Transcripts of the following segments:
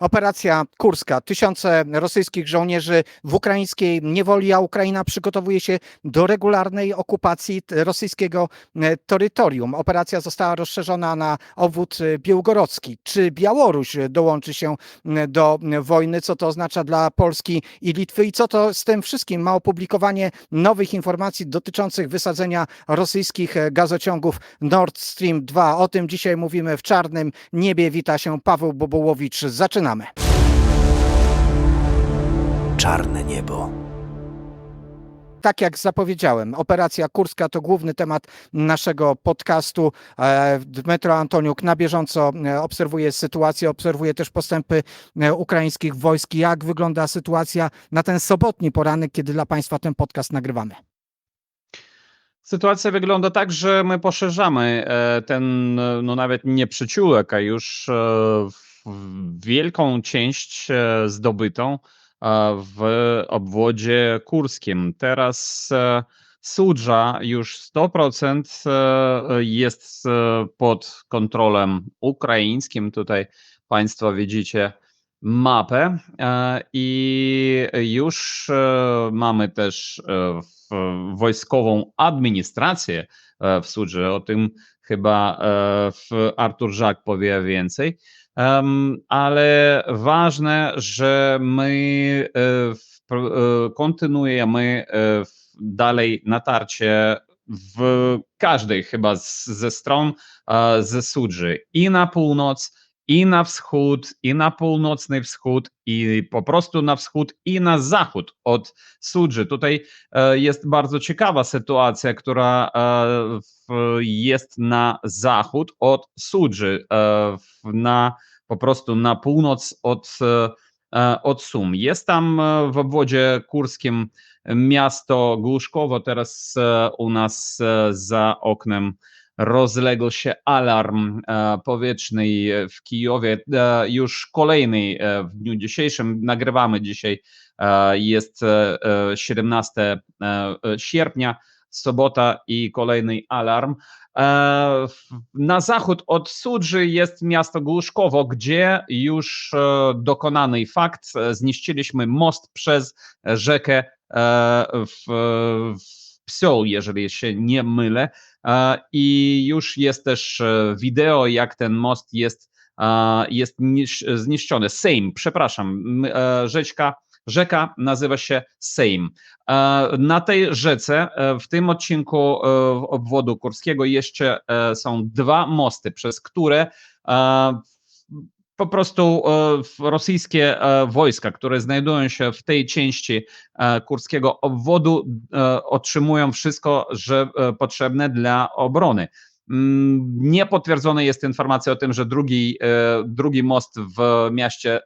Operacja kurska. Tysiące rosyjskich żołnierzy w ukraińskiej niewoli, a Ukraina przygotowuje się do regularnej okupacji rosyjskiego terytorium. Operacja została rozszerzona na obwód białgorodzki. Czy Białoruś dołączy się do wojny? Co to oznacza dla Polski i Litwy? I co to z tym wszystkim ma opublikowanie nowych informacji dotyczących wysadzenia rosyjskich gazociągów Nord Stream 2? O tym dzisiaj mówimy w Czarnym Niebie. Wita się Paweł Bobołowicz. Zaczynamy. Czarne niebo. Tak jak zapowiedziałem, operacja kurska to główny temat naszego podcastu. Dmytro Antoniuk na bieżąco obserwuje sytuację, obserwuje też postępy ukraińskich wojsk. Jak wygląda sytuacja na ten sobotni poranek, kiedy dla Państwa ten podcast nagrywamy? Sytuacja wygląda tak, że my poszerzamy ten, no nawet nie przyciółek, a już wielką część zdobytą w obwodzie kurskim. Teraz Sudża już 100% jest pod kontrolą ukraińskim. Tutaj Państwo widzicie mapę i już mamy też wojskową administrację w Sudży. O tym chyba Artur Żak powie więcej. Ale ważne, że my kontynuujemy dalej natarcie w każdej chyba ze stron ze Sudży i na północ, i na wschód, i na północny wschód, i po prostu na wschód, i na zachód od Sudży. Tutaj jest bardzo ciekawa sytuacja, która jest na zachód od Sudży, po prostu na północ od Sum. Jest tam w obwodzie kurskim miasto Głuszkowo. Teraz u nas za oknem rozległ się alarm powietrzny w Kijowie. Już kolejny w dniu dzisiejszym. Nagrywamy dzisiaj, jest 17 sierpnia, sobota i kolejny alarm. Na zachód od Sudży jest miasto Głuszkowo, gdzie już dokonany fakt. Zniszczyliśmy most przez rzekę w Psiol, jeżeli się nie mylę. I już jest też wideo, jak ten most jest zniszczony. Sejm, przepraszam, rzeka nazywa się Sejm. Na tej rzece, w tym odcinku obwodu kurskiego jeszcze są dwa mosty, przez które po prostu rosyjskie wojska, które znajdują się w tej części kurskiego obwodu, otrzymują wszystko potrzebne dla obrony. Nie potwierdzona jest informacja o tym, że drugi most w mieście,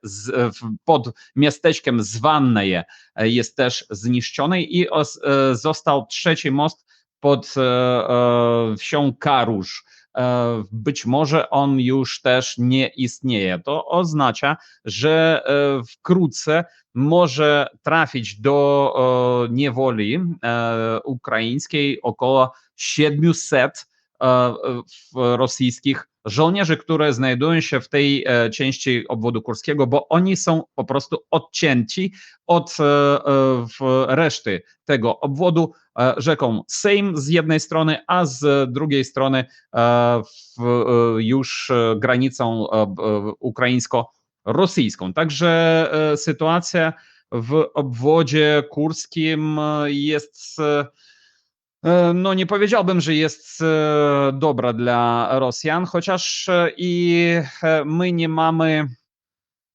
pod miasteczkiem Zwanneje jest też zniszczony i został trzeci most pod wsią Karusz. Być może on już też nie istnieje. To oznacza, że wkrótce może trafić do niewoli ukraińskiej około 700 rosyjskich żołnierzy, które znajdują się w tej części obwodu kurskiego, bo oni są po prostu odcięci od reszty tego obwodu rzeką Sejm z jednej strony, a z drugiej strony już granicą ukraińsko-rosyjską. Także sytuacja w obwodzie kurskim jest, no nie powiedziałbym, że jest dobra dla Rosjan, chociaż i my nie mamy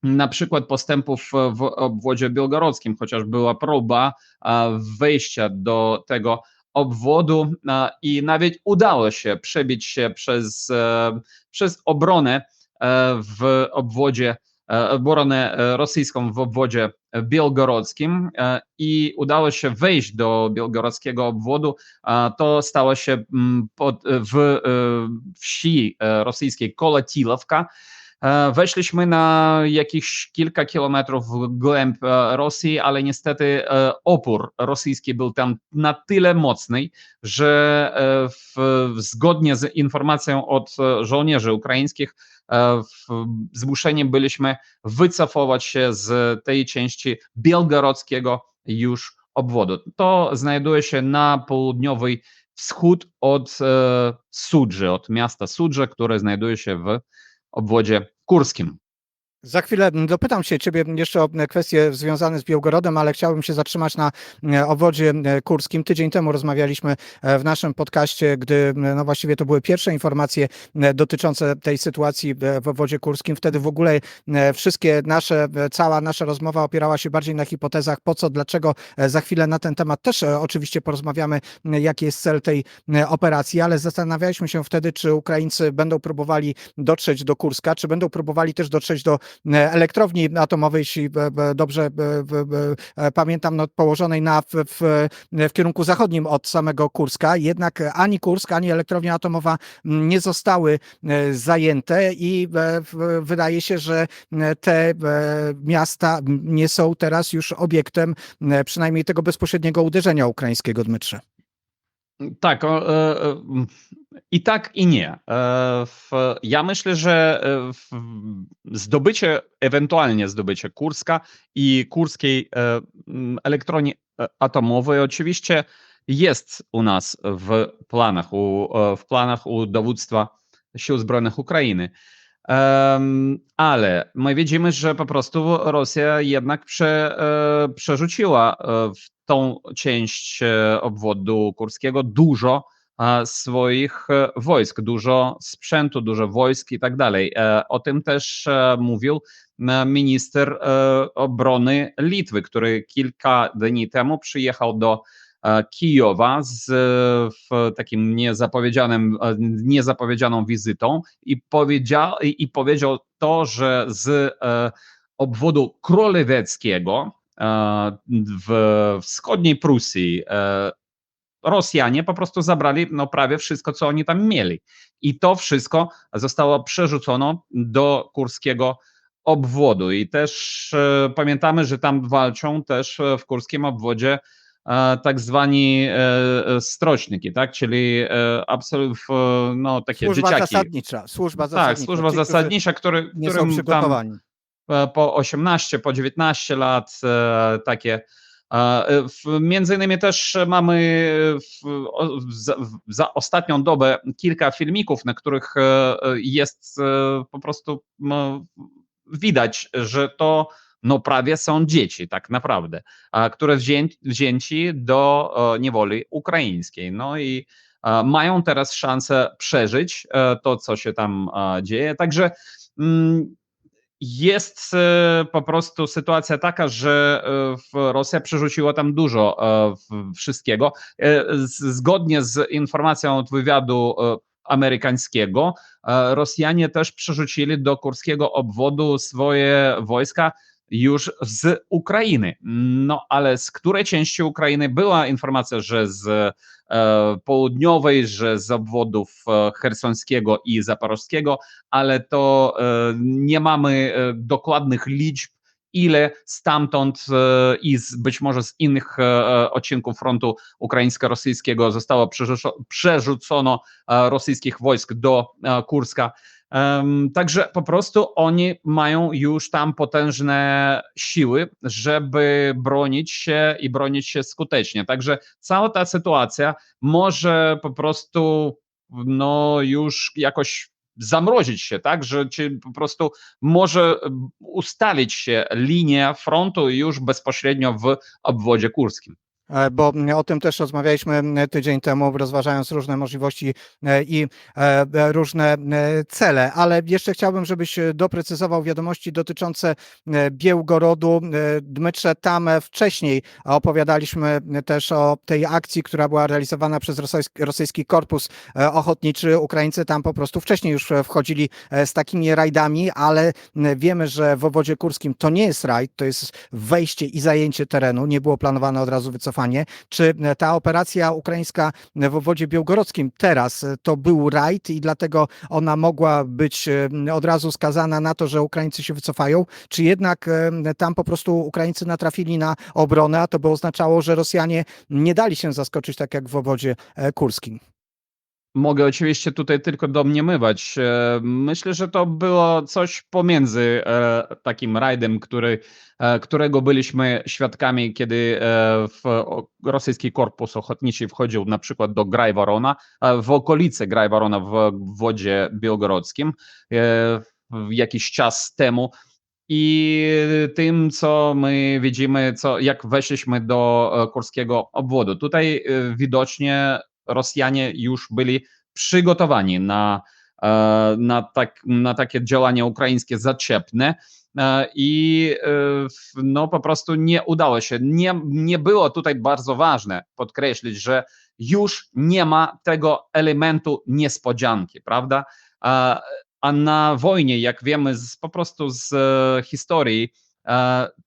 na przykład postępów w obwodzie białgorodzkim, chociaż była próba wejścia do tego obwodu i nawet udało się przebić się przez obronę w obwodzie, obronę rosyjską w obwodzie białgorodzkim i udało się wejść do białgorodzkiego obwodu. To stało się w wsi rosyjskiej Kolotilowka. Weszliśmy na jakieś kilka kilometrów w głęb Rosji, ale niestety opór rosyjski był tam na tyle mocny, że zgodnie z informacją od żołnierzy ukraińskich zmuszeni byliśmy wycofywać się z tej części białgorodzkiego już obwodu. To znajduje się na południowy wschód od Sudży, od miasta Sudże, które znajduje się w obwodzie kurskim. Za chwilę dopytam się ciebie jeszcze o kwestie związane z Białgorodem, ale chciałbym się zatrzymać na obwodzie kurskim. Tydzień temu rozmawialiśmy w naszym podcaście, gdy no właściwie to były pierwsze informacje dotyczące tej sytuacji w obwodzie kurskim. Wtedy w ogóle cała nasza rozmowa opierała się bardziej na hipotezach, po co, dlaczego. Za chwilę na ten temat też oczywiście porozmawiamy, jaki jest cel tej operacji, ale zastanawialiśmy się wtedy, czy Ukraińcy będą próbowali dotrzeć do Kurska, czy będą próbowali też dotrzeć do elektrowni atomowej, jeśli dobrze pamiętam, no, położonej w kierunku zachodnim od samego Kurska. Jednak ani Kursk, ani elektrownia atomowa nie zostały zajęte i wydaje się, że te miasta nie są teraz już obiektem przynajmniej tego bezpośredniego uderzenia ukraińskiego, Dmytrze. Tak, i tak, i nie. Ja myślę, że ewentualnie zdobycie Kurska i kurskiej elektrowni atomowej oczywiście jest u nas w planach u dowództwa Sił Zbrojnych Ukrainy. Ale my widzimy, że po prostu Rosja jednak przerzuciła w tą część obwodu kurskiego dużo swoich wojsk, dużo sprzętu, dużo wojsk i tak dalej. O tym też mówił minister obrony Litwy, który kilka dni temu przyjechał do Kijowa z takim niezapowiedzianą wizytą i powiedział to, że z obwodu króleweckiego w wschodniej Prusji Rosjanie po prostu zabrali no, prawie wszystko, co oni tam mieli. I to wszystko zostało przerzucone do kurskiego obwodu. I też pamiętamy, że tam walczą też w kurskim obwodzie tak zwani stroczniki, tak? Czyli no, takie Służba dzieciaki. Służba Tak, zasadnicza. służba zasadnicza, nie są którym tam przygotowani. po 18, po 19 lat takie. Między innymi też mamy za ostatnią dobę kilka filmików, na których jest po prostu widać, że to no prawie są dzieci tak naprawdę, które wzięci do niewoli ukraińskiej. No i mają teraz szansę przeżyć to, co się tam dzieje. Także jest po prostu sytuacja taka, że Rosja przerzuciła tam dużo wszystkiego. Zgodnie z informacją od wywiadu amerykańskiego, Rosjanie też przerzucili do kurskiego obwodu swoje wojska już z Ukrainy. No ale z której części Ukrainy była informacja, że z południowej, że z obwodów chersońskiego i zaporożskiego, ale to nie mamy dokładnych liczb, ile stamtąd i być może z innych odcinków frontu ukraińsko-rosyjskiego zostało przerzucono rosyjskich wojsk do Kurska. Także po prostu oni mają już tam potężne siły, żeby bronić się i bronić się skutecznie. Także cała ta sytuacja może po prostu no już jakoś zamrozić się, tak, że po prostu może ustalić się linia frontu już bezpośrednio w obwodzie kurskim. Bo o tym też rozmawialiśmy tydzień temu, rozważając różne możliwości i różne cele, ale jeszcze chciałbym, żebyś doprecyzował wiadomości dotyczące Białgorodu. Dmytrze, tam wcześniej opowiadaliśmy też o tej akcji, która była realizowana przez rosyjski korpus ochotniczy. Ukraińcy tam po prostu wcześniej już wchodzili z takimi rajdami, ale wiemy, że w obwodzie kurskim to nie jest rajd, to jest wejście i zajęcie terenu, nie było planowane od razu wycofanie. Czy ta operacja ukraińska w obwodzie białgorodzkim teraz to był rajd i dlatego ona mogła być od razu skazana na to, że Ukraińcy się wycofają, czy jednak tam po prostu Ukraińcy natrafili na obronę, a to by oznaczało, że Rosjanie nie dali się zaskoczyć tak jak w obwodzie kurskim? mogę oczywiście tutaj tylko domniemywać. Myślę, że to było coś pomiędzy takim rajdem, którego byliśmy świadkami, kiedy rosyjski korpus ochotniczy wchodził na przykład do Grajworona, w okolice Grajworona w wodzie białgorodzkim jakiś czas temu. I tym, co my widzimy, jak weszliśmy do kurskiego obwodu. Tutaj widocznie Rosjanie już byli przygotowani na takie działania ukraińskie zaczepne i no po prostu nie udało się. Nie było tutaj bardzo ważne podkreślić, że już nie ma tego elementu niespodzianki, prawda? A na wojnie, jak wiemy po prostu z historii,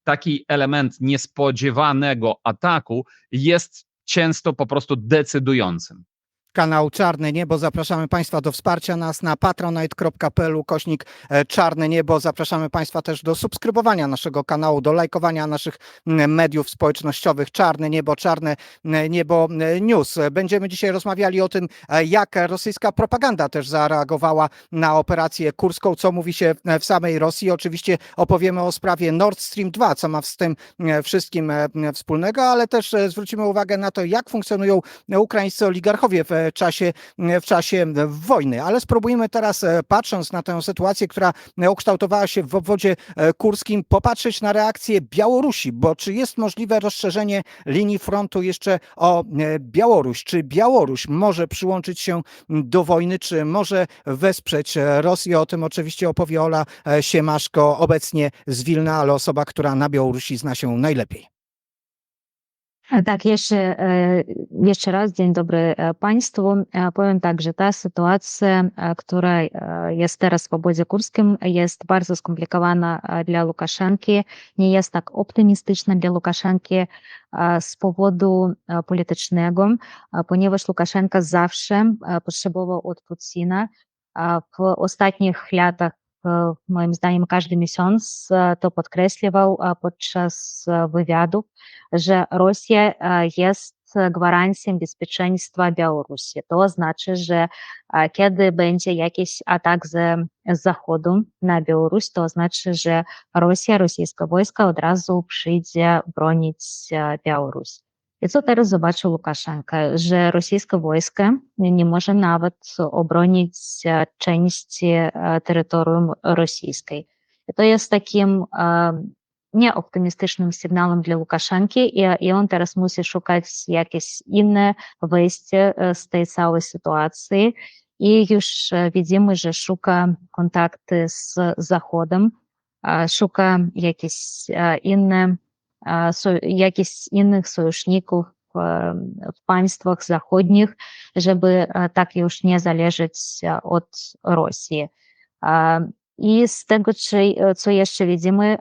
taki element niespodziewanego ataku jest często po prostu decydującym. Kanał Czarne Niebo. Zapraszamy Państwa do wsparcia nas na patronite.pl/Czarne Niebo. Zapraszamy Państwa też do subskrybowania naszego kanału, do lajkowania naszych mediów społecznościowych. Czarne Niebo News. Będziemy dzisiaj rozmawiali o tym, jak rosyjska propaganda też zareagowała na operację kurską, co mówi się w samej Rosji. Oczywiście opowiemy o sprawie Nord Stream 2, co ma z tym wszystkim wspólnego, ale też zwrócimy uwagę na to, jak funkcjonują ukraińscy oligarchowie w czasie wojny. Ale spróbujmy teraz, patrząc na tę sytuację, która ukształtowała się w obwodzie kurskim, popatrzeć na reakcję Białorusi, bo czy jest możliwe rozszerzenie linii frontu jeszcze o Białoruś? Czy Białoruś może przyłączyć się do wojny, czy może wesprzeć Rosję? O tym oczywiście opowie Ola Siemaszko, obecnie z Wilna, ale osoba, która na Białorusi zna się najlepiej. Tak, jeszcze raz dzień dobry Państwu. Powiem tak, że ta sytuacja, która jest teraz w obwodzie kurskim, jest bardzo skomplikowana dla Łukaszenki, nie jest tak optymistyczna dla Łukaszenki z powodu politycznego, ponieważ Łukaszenka zawsze potrzebował od Putina. W ostatnich latach, moim zdaniem, każdy miesiąc to podkreśliwał podczas wywiadów, że Rosja jest gwarancją bezpieczeństwa Białorusi. To znaczy, że kiedy będzie jakiś atak z zachodu na Białoruś, to znaczy, że Rosja, rosyjskie wojsko od razu przyjdzie bronić Białoruś. I co teraz zobaczył Łukaszenka, że rosyjskie wojsko nie może nawet obronić części terytorium rosyjskiej. I to jest takim nieoptymistycznym sygnałem dla Łukaszenki i on teraz musi szukać jakieś inne wyjście z tej całej sytuacji. I już widzimy, że szuka kontakty z Zachodem, szuka jakichś innych sojuszników w państwach zachodnich, żeby tak już nie zależeć od Rosji. I z tego, co jeszcze widzimy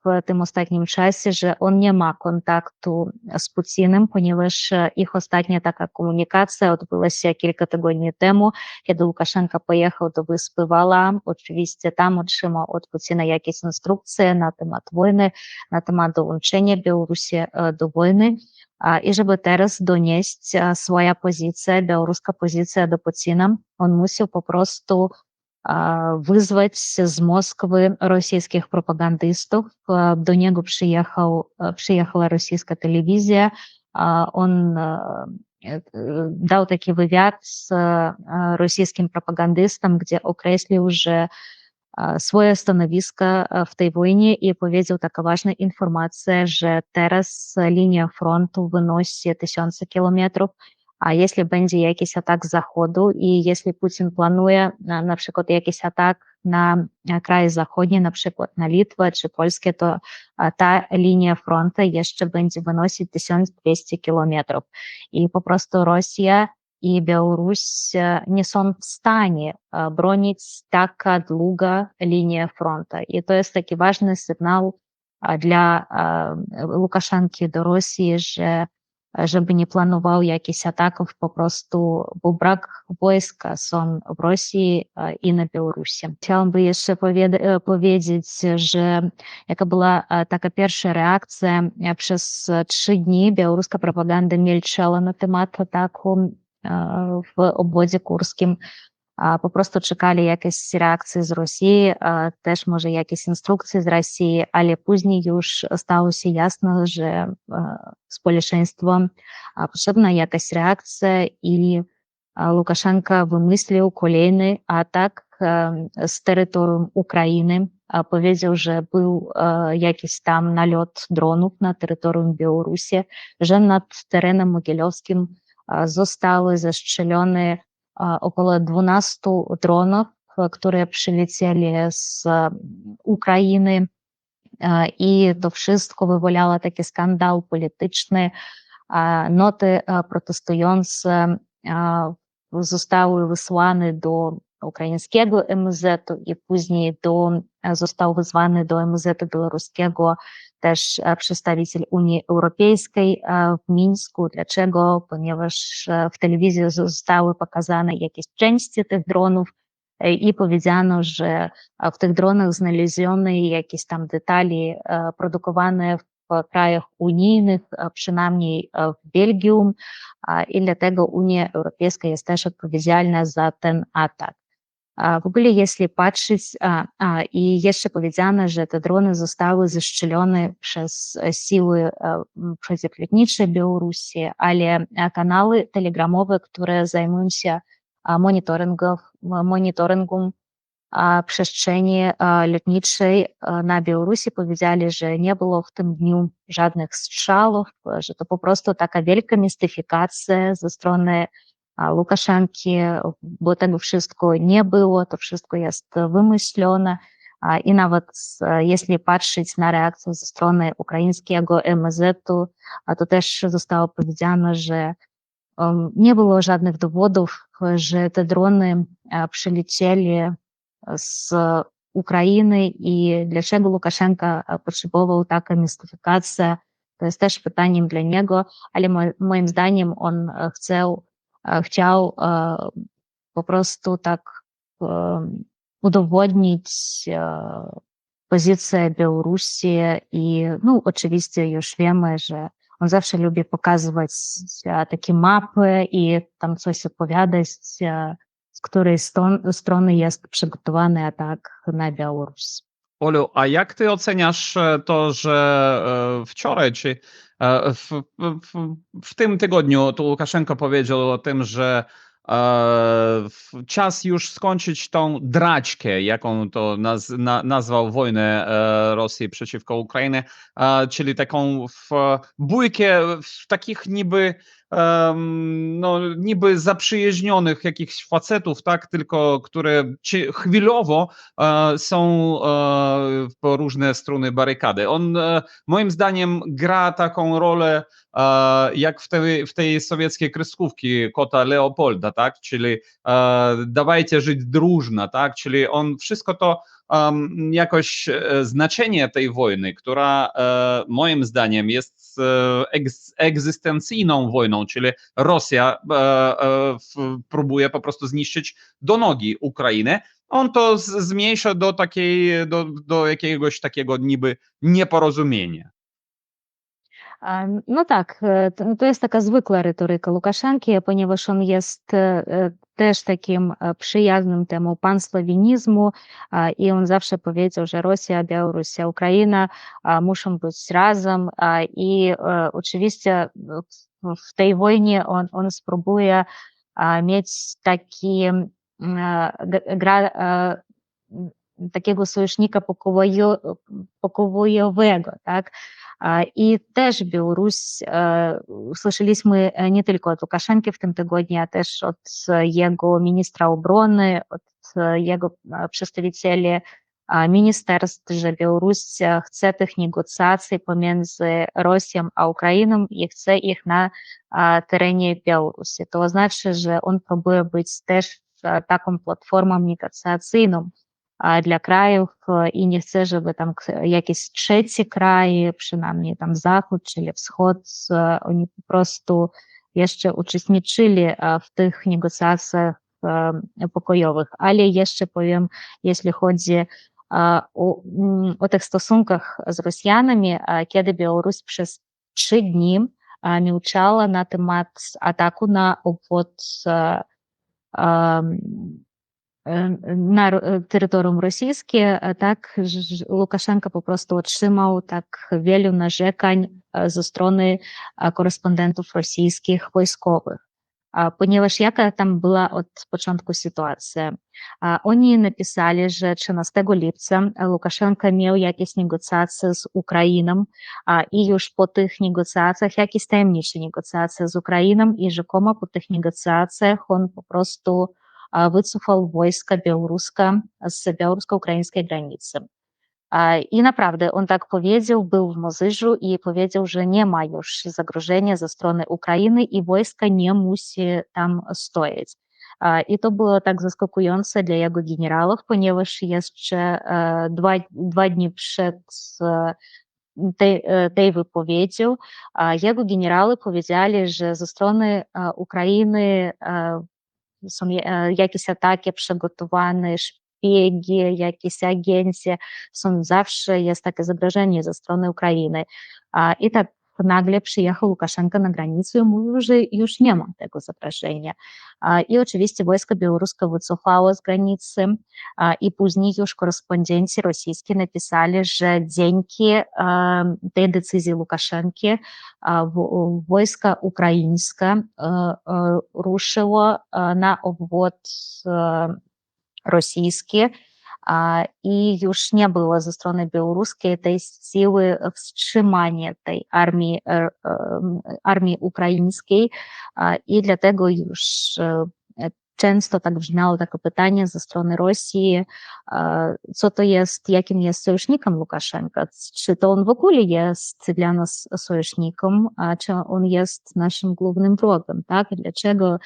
w tym ostatnim czasie, że on nie ma kontaktu z Putinem, ponieważ ich ostatnia taka komunikacja odbyła się kilka tygodni temu, kiedy Łukaszenka pojechał do wyspy Wala. Oczywiście tam otrzymał od Putina jakieś instrukcje na temat wojny, na temat dołączenia Białorusi do wojny. I żeby teraz donieść swoją pozycję, białoruska pozycja do Putina, on musiał po prostu wyzwać z Moskwy rosyjskich propagandystów. Do niego przyjechała rosyjska telewizja. On dał taki wywiad z rosyjskim propagandystą, gdzie określił, że swoje stanowisko w tej wojnie i powiedział taką ważną informację, że teraz linia frontu wynosi 1000 kilometrów, a jeśli będzie jakiś atak z zachodu i jeśli Putin planuje na przykład jakiś atak na kraje zachodnie, na przykład na Litwę czy Polskę, to ta linia frontu jeszcze będzie wynosić 1200 kilometrów. I po prostu Rosja i Białoruś nie są w stanie bronić tak długo linię frontu. I to jest taki ważny sygnał dla Łukaszenki do Rosji, że żeby nie planował jakichś ataków, po prostu, bo brak wojska są w Rosji i na Białorusi. Chciałabym jeszcze powiedzieć, że jaka była taka pierwsza reakcja. Przez 3 dni białoruska propaganda milczała na temat ataku w obwodzie kurskim po prostu czekali jakieś reakcje z Rosji, też może jakieś instrukcje z Rosji, ale później już stało się jasno, że społeczeństwu potrzebna jakaś reakcja i Łukaszenka wymyślił kolejny atak z terytorium Ukrainy. Powiedział, że był jakiś tam nalot dronów na terytorium Białorusi, że nad terenem mogilowskim zostały zestrzelone około 12 dronów, które przylecieli z Ukrainy i to wszystko wywołało taki skandal polityczny. Noty protestujące zostały wysłane do ukraińskiego MSZ-u i później został wezwany do MSZ-u białoruskiego też przedstawiciel Unii Europejskiej w Mińsku. Dlaczego? Ponieważ w telewizji zostały pokazane jakieś części tych dronów i powiedziano, że w tych dronach znaleziono jakieś tam detali produkowane w krajach unijnych, przynajmniej w Belgium, i dlatego Unia Europejska jest też odpowiedzialna za ten atak. W ogóle jeśli patrzeć, i jeszcze powiedziano, że te drony zostały zestrzelone przez siły przeciwlotnicze Białorusi, ale kanały telegramowe, które zajmują się monitoringiem przestrzeni lotniczej na Białorusi, powiedzieli, że nie było w tym dniu żadnych strzałów, że to po prostu taka wielka mistyfikacja ze strony Łukaszenki, bo tego wszystko nie było, to wszystko jest wymyślone. I nawet jeśli patrzeć na reakcję ze strony ukraińskiego MSZ-u, to też zostało powiedziane, że nie było żadnych dowodów, że te drony przylecieli z Ukrainy i dlaczego Łukaszenka potrzebował taką mistyfikację. To jest też pytaniem dla niego, ale moim zdaniem on chciał po prostu tak udowodnić pozycję Białorusi i no oczywiście już wiemy, że on zawsze lubi pokazywać takie mapy i tam coś opowiadać, z której strony jest przygotowany atak na Białoruś. Olu, a jak ty oceniasz to, że wczoraj, czy w tym tygodniu to Łukaszenko powiedział o tym, że czas już skończyć tą draćkę, jaką to nazwał wojnę Rosji przeciwko Ukrainie, czyli taką bójkę w takich niby zaprzyjaźnionych jakichś facetów, tak, tylko które chwilowo są po różne strony barykady. On moim zdaniem gra taką rolę jak w tej sowieckiej kreskówki kota Leopolda, tak, czyli dawajcie żyć drużno, tak, czyli on wszystko to jakoś znaczenie tej wojny, która moim zdaniem jest egzystencyjną wojną, czyli Rosja próbuje po prostu zniszczyć do nogi Ukrainę. On to zmniejsza do jakiegoś takiego niby nieporozumienia. No tak, to jest taka zwykła retoryka Łukaszenki, ponieważ on jest też takim przyjaznym temu pansławinizmu i on zawsze powiedział, że Rosja, Białoruś, Ukraina muszą być razem i oczywiście w tej wojnie on spróbuje mieć takiego sojusznika pokojowego, tak? I też Białoruś, słyszeliśmy nie tylko od Łukaszenki w tym tygodniu, a też od jego ministra obrony, od jego przedstawicieli ministerstw, że Białoruś chce tych negocjacji pomiędzy Rosją a Ukrainą i chce ich na terenie Białorusi. To oznacza, że on próbuje być też taką platformą negocjacyjną dla krajów i nie chce, żeby tam jakieś trzecie kraje, przynajmniej tam Zachód, czyli Wschód, oni po prostu jeszcze uczestniczyli w tych negocjacjach pokojowych. Ale jeszcze powiem, jeśli chodzi o tych stosunkach z Rosjanami, kiedy Białoruś przez 3 dni milczała na temat ataku na obwód na terytorium rosyjskie, tak Łukaszenka po prostu otrzymał tak wielu narzekań ze strony korespondentów rosyjskich wojskowych. Ponieważ jaka tam była od początku sytuacja? Oni napisali, że 13 lipca Łukaszenka miał jakieś negocjacje z Ukrainą i już po tych negocjacjach, jakieś tajemnicze negocjacje z Ukrainą i rzekomo po tych negocjacjach on po prostu wycofał wojska z białorusko-ukraińskiej granicy. I naprawdę on tak powiedział, był w Mozyżu i powiedział, że nie ma już zagrożenia ze strony Ukrainy i wojska nie musi tam stoić. I to było tak zaskakujące dla jego generałów, ponieważ jeszcze dwa dni przed tej wypowiedzią jego generały powiedzieli, że ze strony Ukrainy są jakieś ataki przygotowane, szpiegi, jakieś agencje, są zawsze jest takie zagrożenie ze strony Ukrainy. I tak nagle przyjechał Łukaszenka na granicę i mówił, że już nie ma tego zagrożenia. I oczywiście wojsko białoruskie wycofało z granicy i później już korespondenci rosyjscy napisali, że dzięki tej decyzji Łukaszenki wojsko ukraińskie ruszyło na obwód rosyjski i już nie było ze strony białoruskiej tej siły wstrzymania tej armii ukraińskiej i dlatego już często tak brzmiało takie pytanie ze strony Rosji, co to jest, jakim jest sojusznikiem Łukaszenka, czy to on w ogóle jest dla nas sojusznikiem, czy on jest naszym głównym wrogiem, tak? Dlaczego?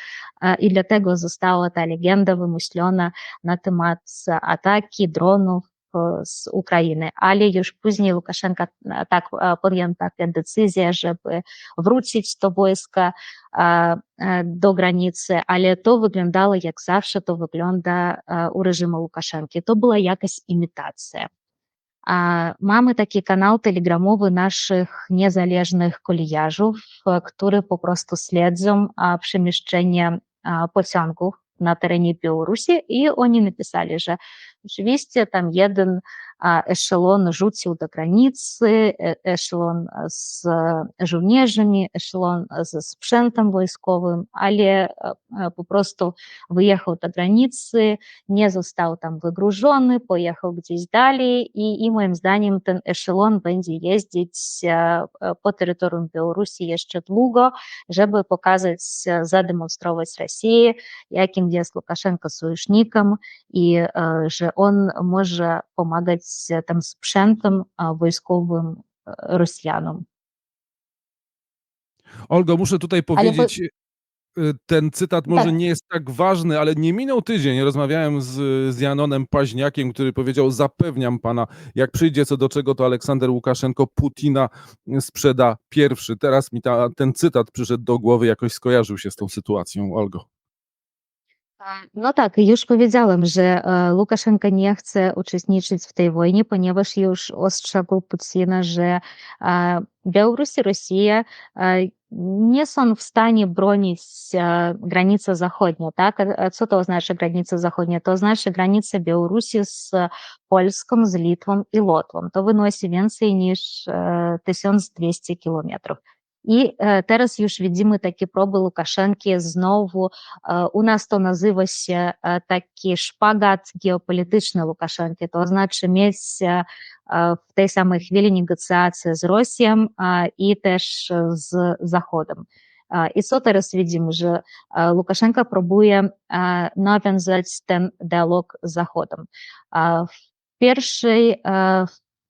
I dlatego została ta legenda wymyślona na temat ataki dronów z Ukrainy, ale już później Łukaszenka tak podjął taką decyzję, żeby wrócić do wojska do granicy, ale to wyglądało jak zawsze to wygląda u reżimu Łukaszenki. To była jakaś imitacja. Mamy taki kanał telegramowy naszych niezależnych kolejarzów, które po prostu śledzą przemieszczenie pociągów na terenie Białorusi i oni napisali, że rzeczywiście tam jeden eszelon rzucił do granicy, eszelon z żołnierzami, eszelon ze sprzętem wojskowym, ale po prostu wyjechał do granicy, nie został tam wygrużony, pojechał gdzieś dalej i moim zdaniem ten eszelon będzie jeździć po terytorium Białorusi jeszcze długo, żeby pokazać, zademonstrować Rosji, jakim jest Łukaszenko sojusznikiem i że on może pomagać tam sprzętem wojskowym Rosjanom. Olgo, muszę tutaj powiedzieć, ten cytat może nie jest tak ważny, ale nie minął tydzień. Rozmawiałem z Janonem Paźniakiem, który powiedział: zapewniam pana, jak przyjdzie co do czego, to Aleksander Łukaszenko Putina sprzeda pierwszy. Teraz mi ten cytat przyszedł do głowy, jakoś skojarzył się z tą sytuacją, Olgo. No tak, już powiedziałem, że Łukaszenka nie chce uczestniczyć w tej wojnie, ponieważ już ostrzegł Putina, że Białoruś i Rosja nie są w stanie bronić granicy zachodniej. Tak? Co to oznacza granica zachodnia? To oznacza granica Białorusi z Polską, z Litwą i Łotwą. To wynosi więcej niż 1200 kilometrów. I teraz już widzimy takie próby Łukaszenki znowu, u nas to nazywa się taki szpagat geopolityczny Łukaszenki, to znaczy mieć w tej samej chwili negocjacje z Rosją i też z Zachodem. I co teraz widzimy, że Łukaszenka próbuje nawiązać ten dialog z Zachodem. W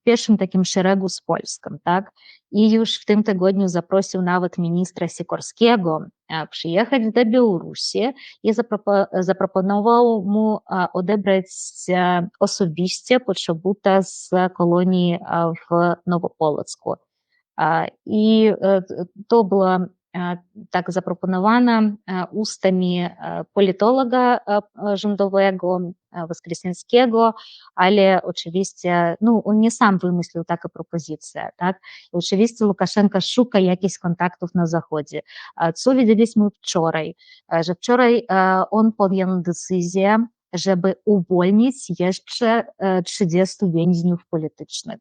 pierwszym takim szeregu z Polską, tak? I już w tym tygodniu zaprosił nawet ministra Sikorskiego przyjechać do Białorusi i zaproponował mu odebrać osobiście potrzebuta z kolonii w Nowopolocku. I to była tak zaproponowana ustami politologa rządowego Воскресенskiego, ale oczywiście on nie sam wymyślił taką propozycję, tak? I oczywiście Łukaszenka szuka jakichś kontaktów na Zachodzie. Co widzieliśmy wczoraj? Że wczoraj on podjął decyzję, żeby uwolnić jeszcze 30 więźniów politycznych.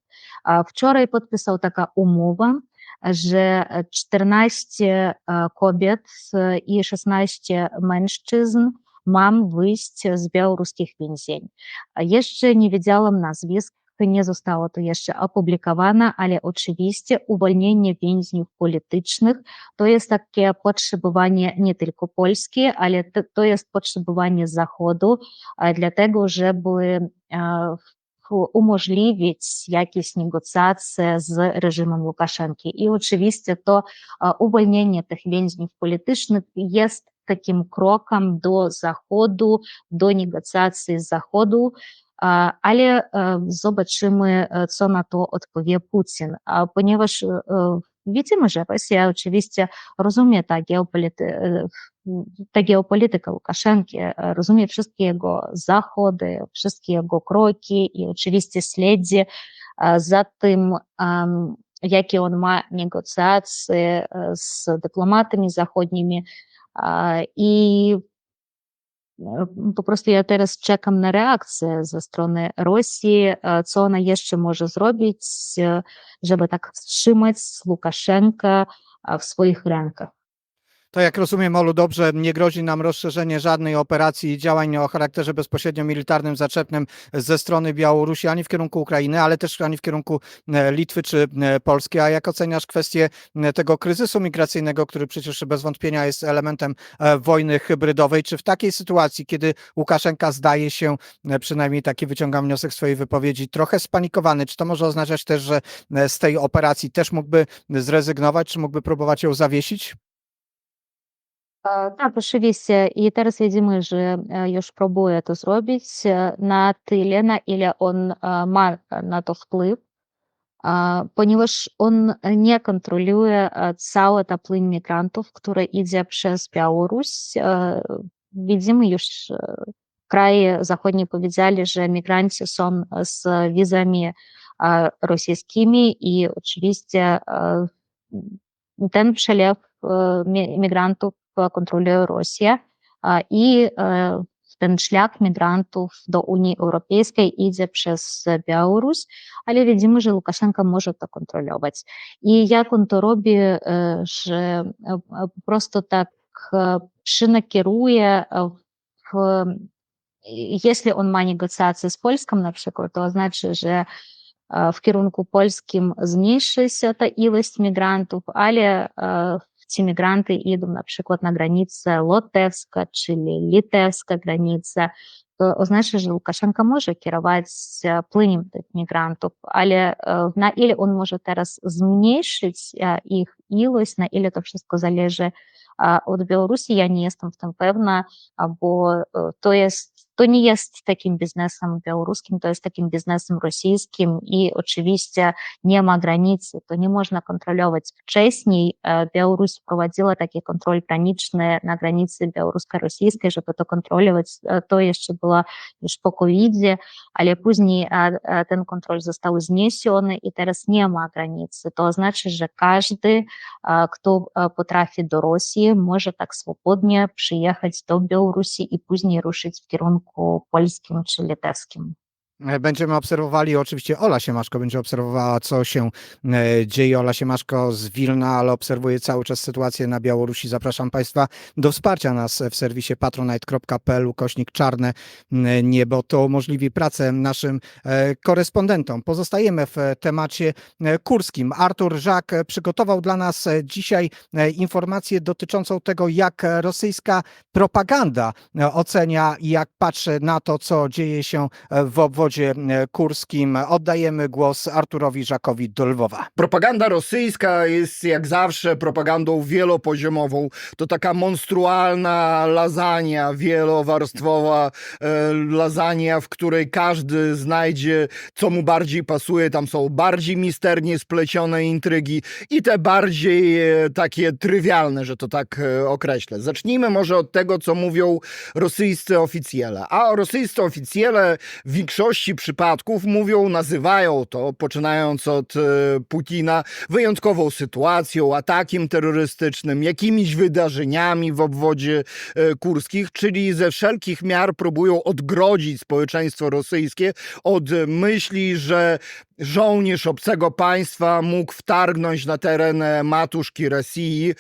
Wczoraj podpisał taka umowa, że 14 kobiet i 16 mężczyzn ma wyjść z białoruskich więzień. Jeszcze nie widziałam nazwisk, nie zostało to jeszcze opublikowane, ale oczywiście uwolnienie więźniów politycznych to jest takie potrzebowanie nie tylko Polski, ale to jest potrzebowanie Zachodu, dlatego żeby umożliwić jakieś negocjacje z reżimem Łukaszenki. I oczywiście to uwolnienie tych więźniów politycznych jest takim krokiem do Zachodu, do negocjacji z Zachodu, ale zobaczymy, co na to odpowie Putin, ponieważ widzimy, że Rosja oczywiście rozumie ta geopolityka Łukaszenki, rozumie wszystkie jego zachody, wszystkie jego kroki i oczywiście śledzi za tym, jakie on ma negocjacje z dyplomatami zachodnimi. I po prostu ja teraz czekam na reakcję ze strony Rosji, co ona jeszcze może zrobić, żeby tak wstrzymać Łukaszenkę w swoich rękach. To jak rozumiem, Olu, dobrze, nie grozi nam rozszerzenie żadnej operacji i działań o charakterze bezpośrednio militarnym, zaczepnym ze strony Białorusi, ani w kierunku Ukrainy, ale też ani w kierunku Litwy czy Polski. A jak oceniasz kwestię tego kryzysu migracyjnego, który przecież bez wątpienia jest elementem wojny hybrydowej? Czy w takiej sytuacji, kiedy Łukaszenka zdaje się, przynajmniej taki wyciągam wniosek z swojej wypowiedzi, trochę spanikowany, czy to może oznaczać też, że z tej operacji też mógłby zrezygnować, czy mógłby próbować ją zawiesić? Tak, oczywiście. I teraz widzimy, że już próbuje to zrobić na tyle, na ile on ma na to wpływ, ponieważ on nie kontroluje cały ta płyn migrantów, który idzie przez Białoruś. Widzimy już, kraje zachodnie powiedzieli, że migranci są z wizami rosyjskimi i oczywiście ten przelew migrantów kontroluje Rosja i ten szlak migrantów do Unii Europejskiej idzie przez Białoruś, ale widzimy, że Łukaszenka może to kontrolować. I jak on to robi, że po prostu tak przynakieruje jeśli on ma negocjacje z Polską na przykład, to znaczy, że w kierunku polskim zmniejszy się ta ilość migrantów, ale ci migranty idą na przykład na granicę łotewska, czyli litewska granica, to oznacza, że Łukaszenka może kierować płyniem tych migrantów, ale na ile on może teraz zmniejszyć ich ilość, na ile to wszystko zależy od Białorusi, ja nie jestem w tym pewna, bo to nie jest takim biznesem białoruskim, to jest takim biznesem rosyjskim i oczywiście nie ma granicy, to nie można kontrolować. Wcześniej Białoruś wprowadziła taki kontrol graniczny na granicy białorusko-rosyjskiej, żeby to kontrolować. To jeszcze było już po COVID-zie, ale później ten kontrol został zniesiony i teraz nie ma granicy. To znaczy, że każdy, kto potrafi do Rosji, może tak swobodnie przyjechać do Białorusi i później ruszyć w kierunku polskim czy litewskim. Będziemy obserwowali, oczywiście Ola Siemaszko będzie obserwowała, co się dzieje. Ola Siemaszko z Wilna, ale obserwuje cały czas sytuację na Białorusi. Zapraszam Państwa do wsparcia nas w serwisie patronite.pl/czarne niebo. To umożliwi pracę naszym korespondentom. Pozostajemy w temacie kurskim. Artur Żak przygotował dla nas dzisiaj informację dotyczącą tego, jak rosyjska propaganda ocenia i jak patrzy na to, co dzieje się w obwodzie obwodzie kurskim. Oddajemy głos Arturowi Żakowi do Lwowa. Propaganda rosyjska jest jak zawsze propagandą wielopoziomową. To taka monstrualna lasagna, wielowarstwowa lasagna, w której każdy znajdzie, co mu bardziej pasuje. Tam są bardziej misternie splecione intrygi i te bardziej takie trywialne, że to tak określę. Zacznijmy może od tego, co mówią rosyjscy oficjele. A rosyjscy oficjele w większości przypadków nazywają to, poczynając od Putina, wyjątkową sytuacją, atakiem terrorystycznym, jakimiś wydarzeniami w obwodzie kurskich, czyli ze wszelkich miar próbują odgrodzić społeczeństwo rosyjskie od myśli, że żołnierz obcego państwa mógł wtargnąć na teren matuszki Rosji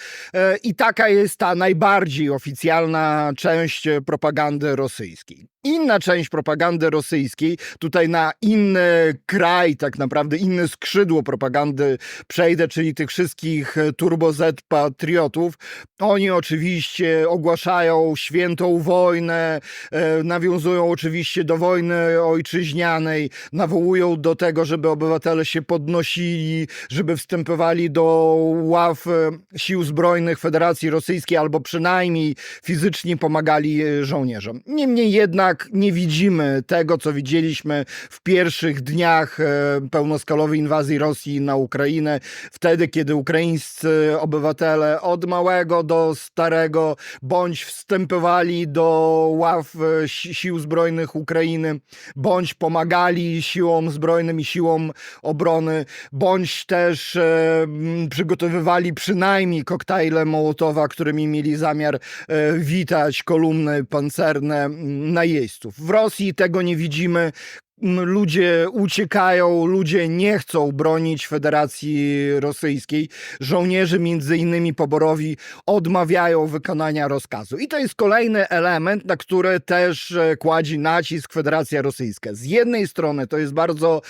i taka jest ta najbardziej oficjalna część propagandy rosyjskiej. Inna część propagandy rosyjskiej, tutaj na inny kraj, tak naprawdę inne skrzydło propagandy przejdę, czyli tych wszystkich turbo-Z patriotów. Oni oczywiście ogłaszają świętą wojnę, nawiązują oczywiście do wojny ojczyźnianej, nawołują do tego, żeby obywatele się podnosili, żeby wstępowali do ław sił zbrojnych Federacji Rosyjskiej albo przynajmniej fizycznie pomagali żołnierzom. Niemniej jednak nie widzimy tego, co widzieliśmy w pierwszych dniach pełnoskalowej inwazji Rosji na Ukrainę, wtedy, kiedy ukraińscy obywatele od małego do starego bądź wstępowali do ław sił zbrojnych Ukrainy, bądź pomagali siłom zbrojnym i siłom obrony, bądź też przygotowywali przynajmniej koktajle Mołotowa, którymi mieli zamiar witać kolumny pancerne najeźdźców. W Rosji tego nie widzimy. Ludzie uciekają, ludzie nie chcą bronić Federacji Rosyjskiej. Żołnierze, między innymi poborowi, odmawiają wykonania rozkazu. I to jest kolejny element, na który też kładzie nacisk Federacja Rosyjska. Z jednej strony to jest bardzo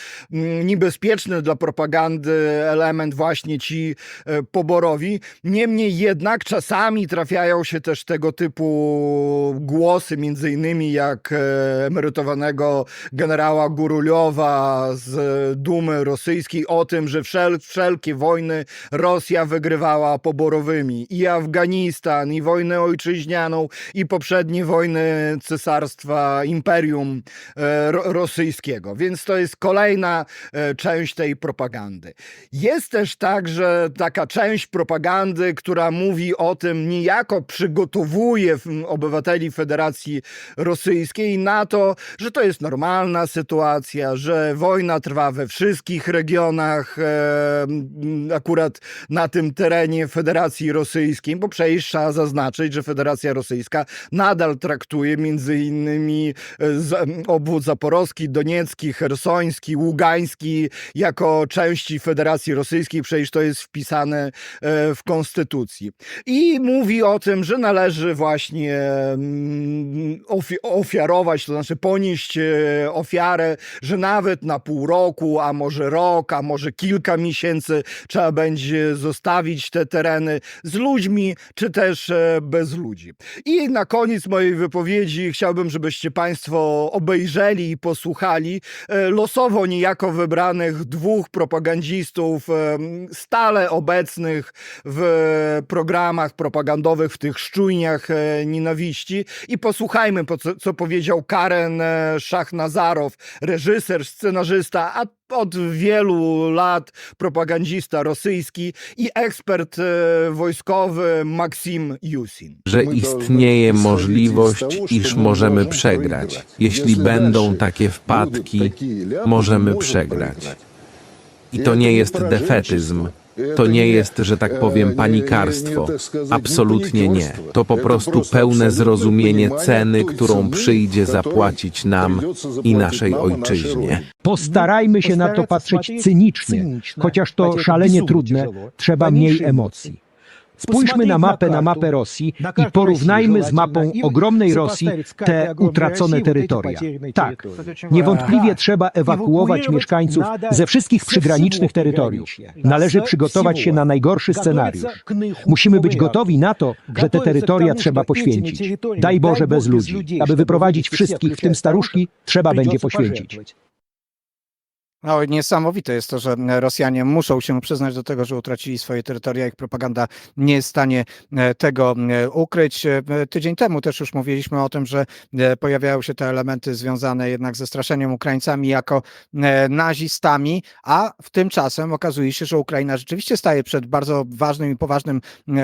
niebezpieczny dla propagandy element właśnie ci poborowi. Niemniej jednak czasami trafiają się też tego typu głosy, między innymi jak emerytowanego generała Guruliowa z Dumy rosyjskiej o tym, że wszelkie wojny Rosja wygrywała poborowymi. I Afganistan, i wojnę ojczyźnianą, i poprzednie wojny cesarstwa, imperium rosyjskiego. Więc to jest kolejna część tej propagandy. Jest też także taka część propagandy, która mówi o tym, niejako przygotowuje obywateli Federacji Rosyjskiej na to, że to jest normalna sytuacja, że wojna trwa we wszystkich regionach, akurat na tym terenie Federacji Rosyjskiej, bo przecież trzeba zaznaczyć, że Federacja Rosyjska nadal traktuje między innymi obwód zaporowski, doniecki, chersoński, ługański jako części Federacji Rosyjskiej, przecież to jest wpisane w konstytucji. I mówi o tym, że należy właśnie ofiarować, to znaczy ponieść ofiarę, że nawet na pół roku, a może rok, a może kilka miesięcy trzeba będzie zostawić te tereny z ludźmi, czy też bez ludzi. I na koniec mojej wypowiedzi chciałbym, żebyście Państwo obejrzeli i posłuchali losowo niejako wybranych dwóch propagandzistów stale obecnych w programach propagandowych, w tych szczujniach nienawiści i posłuchajmy, co powiedział Karen Szachnazarow, reżyser, scenarzysta, a od wielu lat propagandista rosyjski i ekspert wojskowy Maksim Yusin. Że istnieje możliwość, iż możemy przegrać. Jeśli będą takie wpadki, możemy przegrać. I to nie jest defetyzm. To nie jest, że tak powiem, panikarstwo. Absolutnie nie. To po prostu pełne zrozumienie ceny, którą przyjdzie zapłacić nam i naszej ojczyźnie. Postarajmy się na to patrzeć cynicznie, chociaż to szalenie trudne, trzeba mniej emocji. Spójrzmy na mapę Rosji i porównajmy z mapą ogromnej Rosji te utracone terytoria. Tak, niewątpliwie trzeba ewakuować mieszkańców ze wszystkich przygranicznych terytoriów. Należy przygotować się na najgorszy scenariusz. Musimy być gotowi na to, że te terytoria trzeba poświęcić. Daj Boże bez ludzi. Aby wyprowadzić wszystkich, w tym staruszki, trzeba będzie poświęcić. No, niesamowite jest to, że Rosjanie muszą się przyznać do tego, że utracili swoje terytoria. Ich propaganda nie jest w stanie tego ukryć. Tydzień temu też już mówiliśmy o tym, że pojawiają się te elementy związane jednak ze straszeniem Ukraińcami jako nazistami, a w tymczasem okazuje się, że Ukraina rzeczywiście staje przed bardzo ważnym i poważnym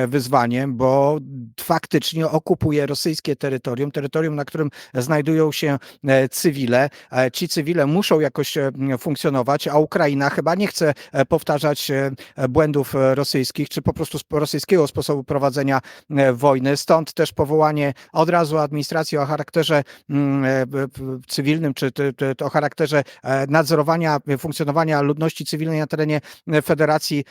wyzwaniem, bo faktycznie okupuje rosyjskie terytorium, na którym znajdują się cywile. Ci cywile muszą jakoś funkcjonować, a Ukraina chyba nie chce powtarzać błędów rosyjskich, czy po prostu rosyjskiego sposobu prowadzenia wojny. Stąd też powołanie od razu administracji o charakterze cywilnym, czy o charakterze nadzorowania funkcjonowania ludności cywilnej na terenie Federacji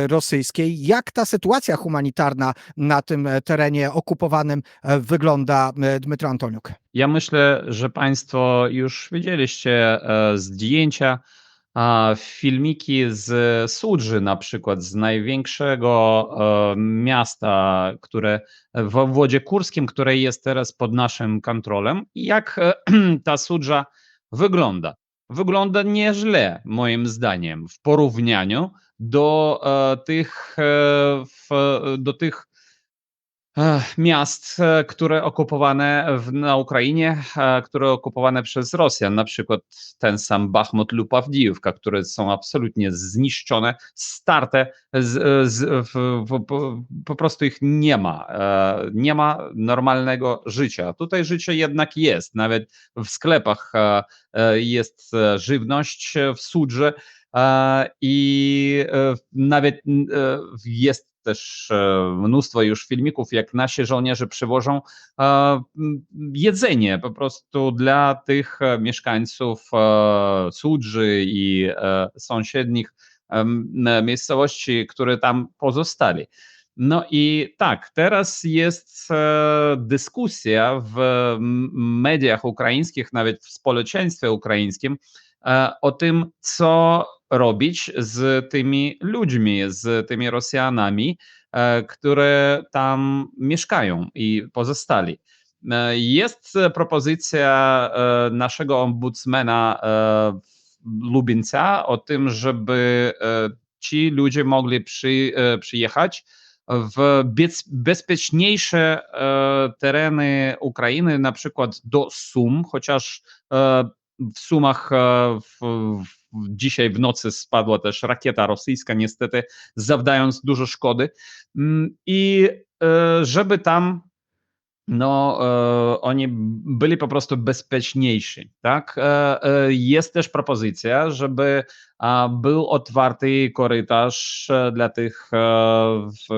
Rosyjskiej. Jak ta sytuacja humanitarna na tym terenie okupowanym wygląda, Dmytro Antoniuk? Ja myślę, że Państwo już widzieliście zdjęcia, filmiki z Sudży, na przykład z największego miasta, które w obwodzie kurskim, które jest teraz pod naszym kontrolą. I jak ta Sudża wygląda? Wygląda nieźle, moim zdaniem, w porównaniu do tych miast, które okupowane na Ukrainie, które okupowane przez Rosjan, na przykład ten sam Bachmut lub Awdijówka, które są absolutnie zniszczone, starte, po prostu ich nie ma. Nie ma normalnego życia. Tutaj życie jednak jest, nawet w sklepach jest żywność w Sudży i nawet jest też mnóstwo już filmików, jak nasi żołnierze przywożą jedzenie po prostu dla tych mieszkańców Sudży i sąsiednich miejscowości, które tam pozostali. No i tak, teraz jest dyskusja w mediach ukraińskich, nawet w społeczeństwie ukraińskim o tym, co robić z tymi ludźmi, z tymi Rosjanami, które tam mieszkają i pozostali. Jest propozycja naszego ombudsmana Lubieńca o tym, żeby ci ludzie mogli przyjechać w bezpieczniejsze tereny Ukrainy, na przykład do Sum, chociaż w Sumach dzisiaj w nocy spadła też rakieta rosyjska, niestety zawdając dużo szkody. I żeby tam oni byli po prostu bezpieczniejsi. Tak? Jest też propozycja, żeby był otwarty korytarz dla tych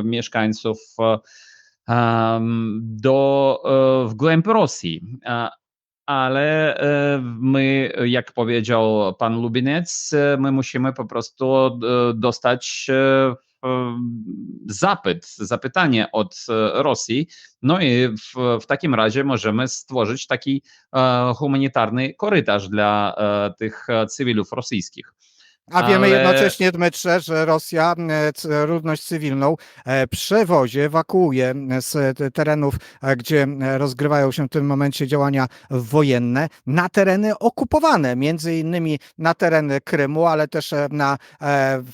mieszkańców w głęb Rosji. Ale my, jak powiedział pan Lubieniec, my musimy po prostu dostać zapytanie od Rosji. No i w takim razie możemy stworzyć taki humanitarny korytarz dla tych cywilów rosyjskich. A wiemy jednocześnie, Dmytrze, że Rosja ludność cywilną przewozi, ewakuuje z terenów, gdzie rozgrywają się w tym momencie działania wojenne, na tereny okupowane, między innymi na tereny Krymu, ale też na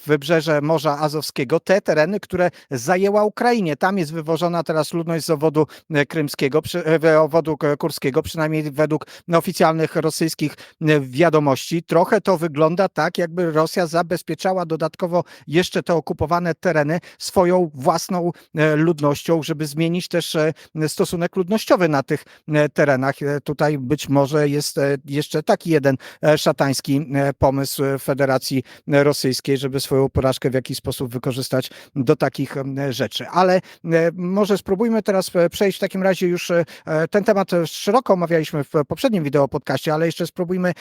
wybrzeże Morza Azowskiego, te tereny, które zajęła Ukrainie. Tam jest wywożona teraz ludność z obwodu krymskiego, obwodu kurskiego, przynajmniej według oficjalnych rosyjskich wiadomości. Trochę to wygląda tak, jakby Rosja zabezpieczała dodatkowo jeszcze te okupowane tereny swoją własną ludnością, żeby zmienić też stosunek ludnościowy na tych terenach. Tutaj być może jest jeszcze taki jeden szatański pomysł Federacji Rosyjskiej, żeby swoją porażkę w jakiś sposób wykorzystać do takich rzeczy. Ale może spróbujmy teraz przejść w takim razie już ten temat szeroko omawialiśmy w poprzednim wideo podcaście, ale jeszcze spróbujmy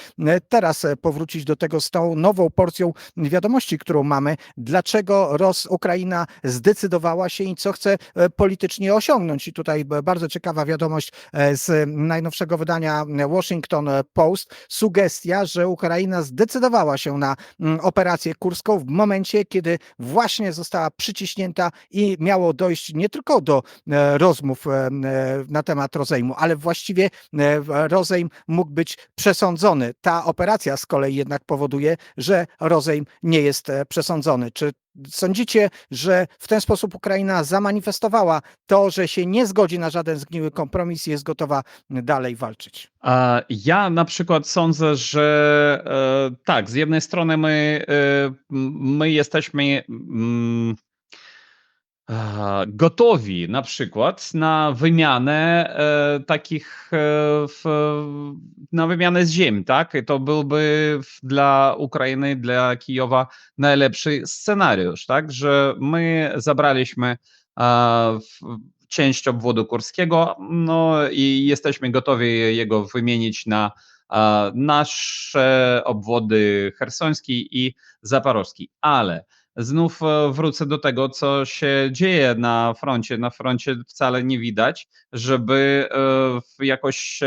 teraz powrócić do tego z tą nową porcją porcją wiadomości, którą mamy, dlaczego Ukraina zdecydowała się i co chce politycznie osiągnąć. I tutaj bardzo ciekawa wiadomość z najnowszego wydania Washington Post. Sugestia, że Ukraina zdecydowała się na operację kurską w momencie, kiedy właśnie została przyciśnięta i miało dojść nie tylko do rozmów na temat rozejmu, ale właściwie rozejm mógł być przesądzony. Ta operacja z kolei jednak powoduje, że rozejm nie jest przesądzony. Czy sądzicie, że w ten sposób Ukraina zamanifestowała to, że się nie zgodzi na żaden zgniły kompromis i jest gotowa dalej walczyć? Ja na przykład sądzę, że tak, z jednej strony my jesteśmy gotowi na przykład na wymianę na wymianę ziem, tak? I to byłby dla Ukrainy, dla Kijowa najlepszy scenariusz, tak? Że my zabraliśmy część obwodu kurskiego, no i jesteśmy gotowi jego wymienić na nasze obwody chersoński i zaporowski, ale znów wrócę do tego, co się dzieje na froncie. Na froncie wcale nie widać, żeby jakoś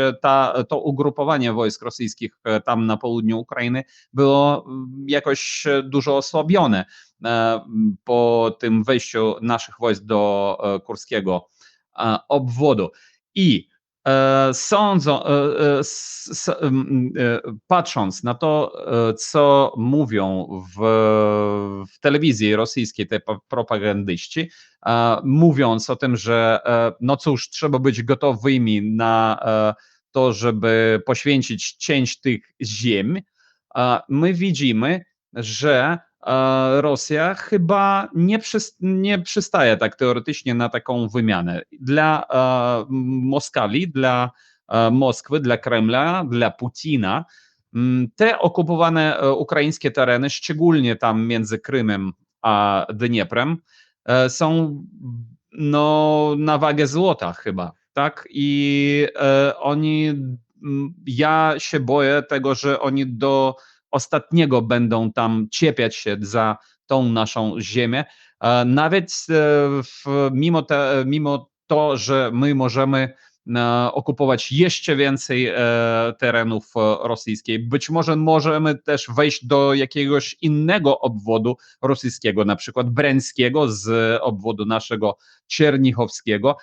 to ugrupowanie wojsk rosyjskich tam na południu Ukrainy było jakoś dużo osłabione po tym wejściu naszych wojsk do kurskiego obwodu. I patrząc na to, co mówią w telewizji rosyjskiej te propagandyści, mówiąc o tym, że no cóż, trzeba być gotowymi na to, żeby poświęcić część tych ziem, my widzimy, że Rosja chyba nie przystaje tak teoretycznie na taką wymianę. Dla Moskali, dla Moskwy, dla Kremla, dla Putina te okupowane ukraińskie tereny, szczególnie tam między Krymem a Dnieprem, są no, na wagę złota chyba, tak? I ja się boję tego, że oni do ostatniego będą tam ciepiać się za tą naszą ziemię, nawet mimo to, że my możemy okupować jeszcze więcej terenów rosyjskich. Być może możemy też wejść do jakiegoś innego obwodu rosyjskiego, na przykład breńskiego z obwodu naszego czernichowskiego,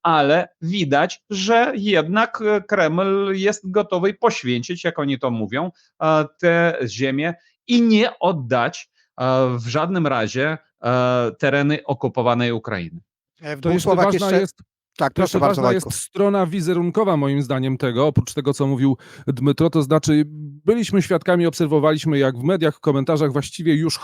ale widać, że jednak Kreml jest gotowy poświęcić, jak oni to mówią, te ziemię i nie oddać w żadnym razie tereny okupowanej Ukrainy. To jeszcze ważna jest Tak, proszę bardzo, bardzo, ważna Wojtku. jest strona wizerunkowa moim zdaniem tego, oprócz tego, co mówił Dmytro, to znaczy byliśmy świadkami, obserwowaliśmy, jak w mediach, w komentarzach właściwie już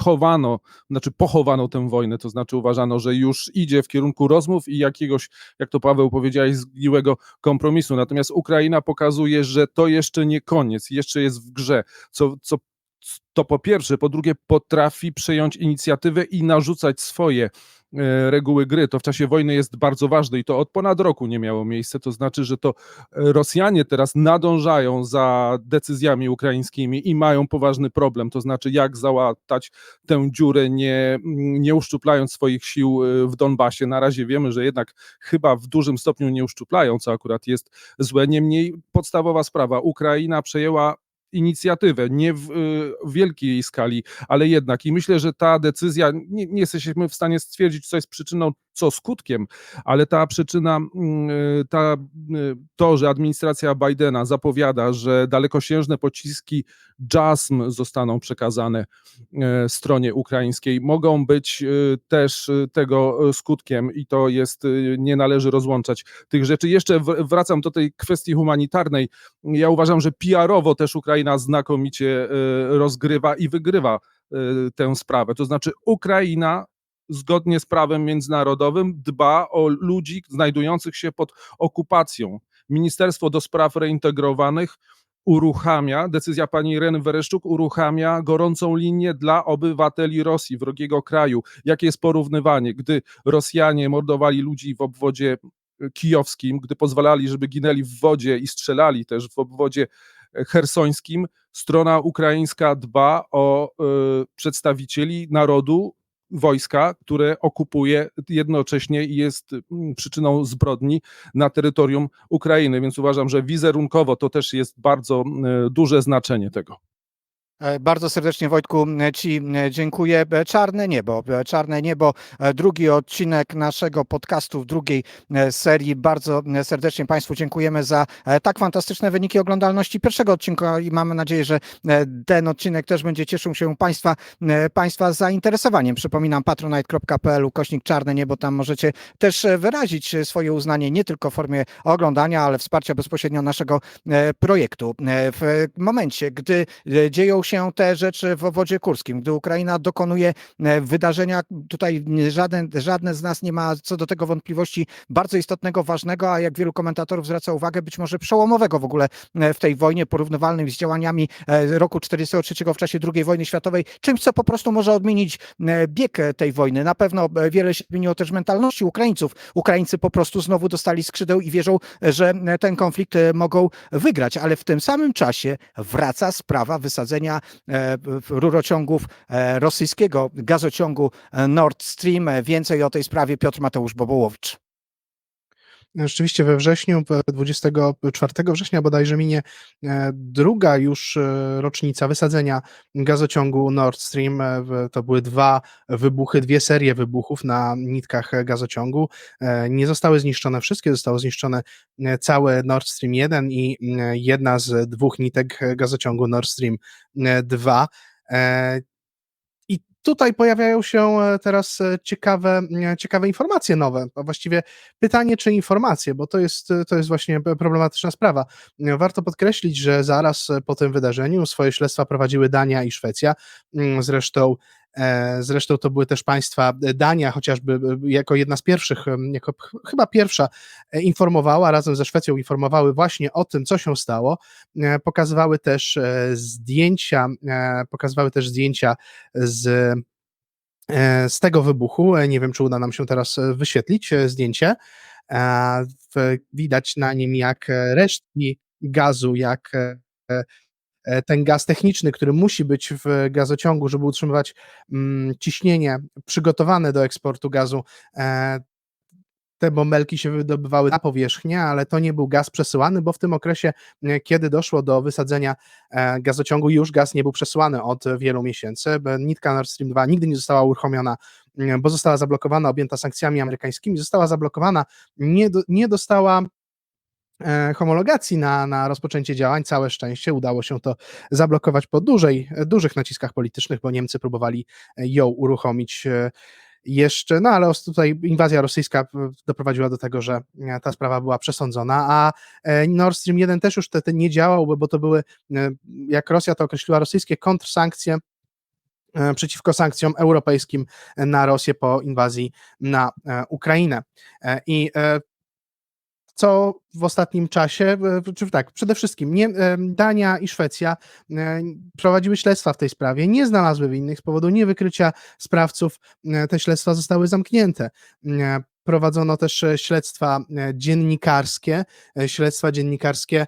pochowano tę wojnę, to znaczy uważano, że już idzie w kierunku rozmów i jakiegoś, jak to Paweł powiedziałeś, zgniłego kompromisu. Natomiast Ukraina pokazuje, że to jeszcze nie koniec, jeszcze jest w grze, to po pierwsze, po drugie potrafi przejąć inicjatywę i narzucać swoje reguły gry. To w czasie wojny jest bardzo ważne i to od ponad roku nie miało miejsca. To znaczy, że to Rosjanie teraz nadążają za decyzjami ukraińskimi i mają poważny problem. To znaczy, jak załatać tę dziurę, nie uszczuplając swoich sił w Donbasie. Na razie wiemy, że jednak chyba w dużym stopniu nie uszczuplają, co akurat jest złe. Niemniej podstawowa sprawa. Ukraina przejęła inicjatywę, nie w wielkiej skali, ale jednak. I myślę, że ta decyzja, nie jesteśmy w stanie stwierdzić, co jest przyczyną, co skutkiem, ale ta przyczyna, to, że administracja Bidena zapowiada, że dalekosiężne pociski JASM zostaną przekazane stronie ukraińskiej, mogą być też tego skutkiem i to jest, nie należy rozłączać tych rzeczy. Jeszcze wracam do tej kwestii humanitarnej. Ja uważam, że PR-owo też Ukraina znakomicie rozgrywa i wygrywa tę sprawę. To znaczy Ukraina zgodnie z prawem międzynarodowym dba o ludzi znajdujących się pod okupacją. Ministerstwo do Spraw Reintegrowanych decyzja pani Ireny Wereszczuk uruchamia gorącą linię dla obywateli Rosji, wrogiego kraju. Jakie jest porównywanie? Gdy Rosjanie mordowali ludzi w obwodzie kijowskim, gdy pozwalali, żeby ginęli w wodzie i strzelali też w obwodzie chersońskim strona ukraińska dba o przedstawicieli narodu, wojska, które okupuje jednocześnie i jest przyczyną zbrodni na terytorium Ukrainy, więc uważam, że wizerunkowo to też jest bardzo duże znaczenie tego. Bardzo serdecznie, Wojtku, Ci dziękuję. Czarne niebo, drugi odcinek naszego podcastu w drugiej serii. Bardzo serdecznie Państwu dziękujemy za tak fantastyczne wyniki oglądalności pierwszego odcinka i mamy nadzieję, że ten odcinek też będzie cieszył się Państwa zainteresowaniem. Przypominam, patronite.pl/czarne niebo, tam możecie też wyrazić swoje uznanie nie tylko w formie oglądania, ale wsparcia bezpośrednio naszego projektu. W momencie, gdy dzieją się te rzeczy w obwodzie kurskim, gdy Ukraina dokonuje wydarzenia, tutaj żadne z nas nie ma co do tego wątpliwości, bardzo istotnego, ważnego, a jak wielu komentatorów zwraca uwagę, być może przełomowego w ogóle w tej wojnie, porównywalnym z działaniami roku 1943 w czasie II wojny światowej, czymś, co po prostu może odmienić bieg tej wojny. Na pewno wiele się zmieniło też w mentalności Ukraińców. Ukraińcy po prostu znowu dostali skrzydeł i wierzą, że ten konflikt mogą wygrać, ale w tym samym czasie wraca sprawa wysadzenia rurociągów rosyjskiego gazociągu Nord Stream. Więcej o tej sprawie Piotr Mateusz Bobołowicz. Rzeczywiście we wrześniu, 24 września bodajże minie druga już rocznica wysadzenia gazociągu Nord Stream. To były dwie serie wybuchów na nitkach gazociągu. Nie zostały zniszczone wszystkie, zostało zniszczone całe Nord Stream 1 i jedna z dwóch nitek gazociągu Nord Stream 2. I tutaj pojawiają się teraz ciekawe informacje nowe, a właściwie pytanie, czy informacje, bo to jest właśnie problematyczna sprawa. Warto podkreślić, że zaraz po tym wydarzeniu swoje śledztwa prowadziły Dania i Szwecja. Zresztą to były też państwa, Dania chociażby jako jedna z pierwszych, jako chyba pierwsza informowała, razem ze Szwecją informowały właśnie o tym, co się stało. Pokazywały też zdjęcia z tego wybuchu. Nie wiem, czy uda nam się teraz wyświetlić zdjęcie. Widać na nim jak resztki gazu, jak ten gaz techniczny, który musi być w gazociągu, żeby utrzymywać ciśnienie przygotowane do eksportu gazu. Te bąbelki się wydobywały na powierzchnię, ale to nie był gaz przesyłany, bo w tym okresie, kiedy doszło do wysadzenia gazociągu, już gaz nie był przesyłany od wielu miesięcy. Nitka Nord Stream 2 nigdy nie została uruchomiona, bo została zablokowana, objęta sankcjami amerykańskimi, została zablokowana, nie dostała homologacji na rozpoczęcie działań. Całe szczęście udało się to zablokować po dużych naciskach politycznych, bo Niemcy próbowali ją uruchomić jeszcze, no ale tutaj inwazja rosyjska doprowadziła do tego, że ta sprawa była przesądzona, a Nord Stream 1 też już wtedy nie działał, bo to były, jak Rosja to określiła, rosyjskie kontrsankcje przeciwko sankcjom europejskim na Rosję po inwazji na Ukrainę. I co w ostatnim czasie, czy tak, przede wszystkim Dania i Szwecja prowadziły śledztwa w tej sprawie, nie znalazły winnych z powodu niewykrycia sprawców, te śledztwa zostały zamknięte. Prowadzono też śledztwa dziennikarskie. Śledztwa dziennikarskie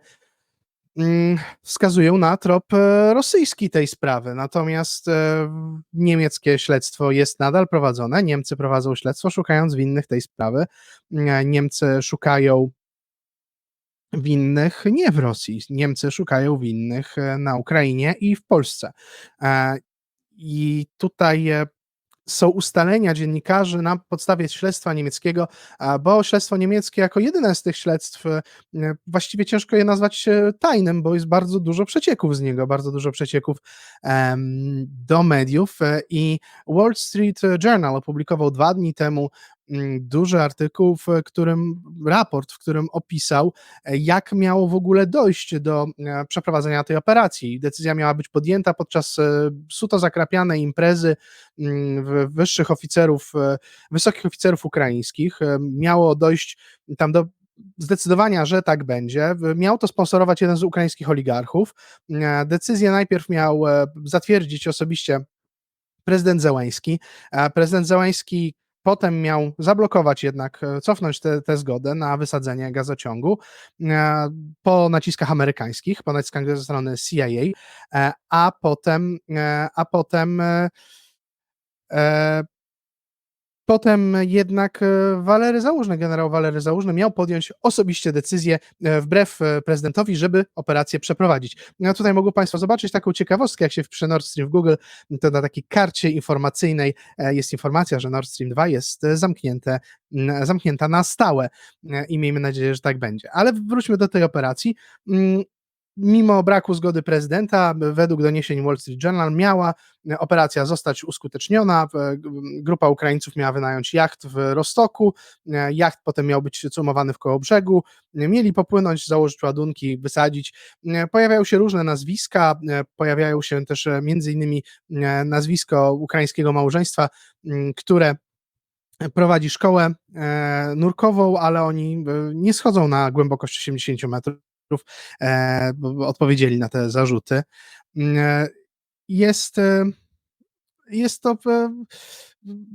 wskazują na trop rosyjski tej sprawy, natomiast niemieckie śledztwo jest nadal prowadzone. Niemcy prowadzą śledztwo, szukając winnych tej sprawy. Niemcy szukają winnych nie w Rosji. Niemcy szukają winnych na Ukrainie i w Polsce. I tutaj są ustalenia dziennikarzy na podstawie śledztwa niemieckiego, bo śledztwo niemieckie jako jedyne z tych śledztw, właściwie ciężko je nazwać tajnym, bo jest bardzo dużo przecieków z niego, bardzo dużo przecieków do mediów i Wall Street Journal opublikował 2 dni temu duży artykuł, raport, w którym opisał, jak miało w ogóle dojść do przeprowadzenia tej operacji. Decyzja miała być podjęta podczas suto zakrapianej imprezy wysokich oficerów ukraińskich. Miało dojść tam do zdecydowania, że tak będzie. Miał to sponsorować jeden z ukraińskich oligarchów. Decyzję najpierw miał zatwierdzić osobiście prezydent Zełenski. Prezydent Zełenski potem miał zablokować jednak, cofnąć tę zgodę na wysadzenie gazociągu po naciskach amerykańskich, po naciskach ze strony CIA, a potem jednak generał Walery Załóżny miał podjąć osobiście decyzję wbrew prezydentowi, żeby operację przeprowadzić. No tutaj mogą Państwo zobaczyć taką ciekawostkę, jak się wpisze Nord Stream w Google, to na takiej karcie informacyjnej jest informacja, że Nord Stream 2 jest zamknięta na stałe i miejmy nadzieję, że tak będzie. Ale wróćmy do tej operacji. Mimo braku zgody prezydenta, według doniesień Wall Street Journal, miała operacja zostać uskuteczniona. Grupa Ukraińców miała wynająć jacht w Rostoku. Jacht potem miał być cumowany w Kołobrzegu. Mieli popłynąć, założyć ładunki, wysadzić. Pojawiają się różne nazwiska, pojawiają się też między innymi nazwisko ukraińskiego małżeństwa, które prowadzi szkołę nurkową, ale oni nie schodzą na głębokość 80 metrów. Odpowiedzieli na te zarzuty. Jest to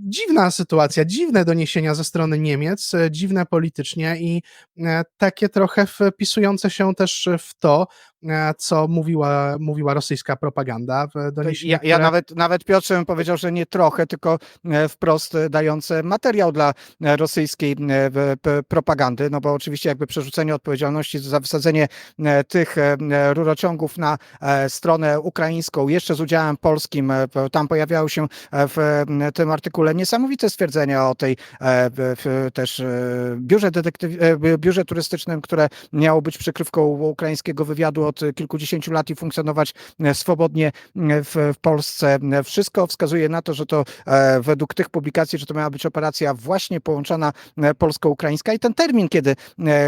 dziwna sytuacja, dziwne doniesienia ze strony Niemiec, dziwne politycznie i takie trochę wpisujące się też w to, co mówiła rosyjska propaganda. Ja nawet Piotrze bym powiedział, że nie trochę, tylko wprost dające materiał dla rosyjskiej propagandy, no bo oczywiście jakby przerzucenie odpowiedzialności za wysadzenie tych rurociągów na stronę ukraińską, jeszcze z udziałem polskim, tam pojawiały się w tym artykule niesamowite stwierdzenia o tej też biurze turystycznym, które miało być przykrywką ukraińskiego wywiadu od kilkudziesięciu lat i funkcjonować swobodnie w Polsce. Wszystko wskazuje na to, że to według tych publikacji, że to miała być operacja właśnie połączona polsko-ukraińska i ten termin, kiedy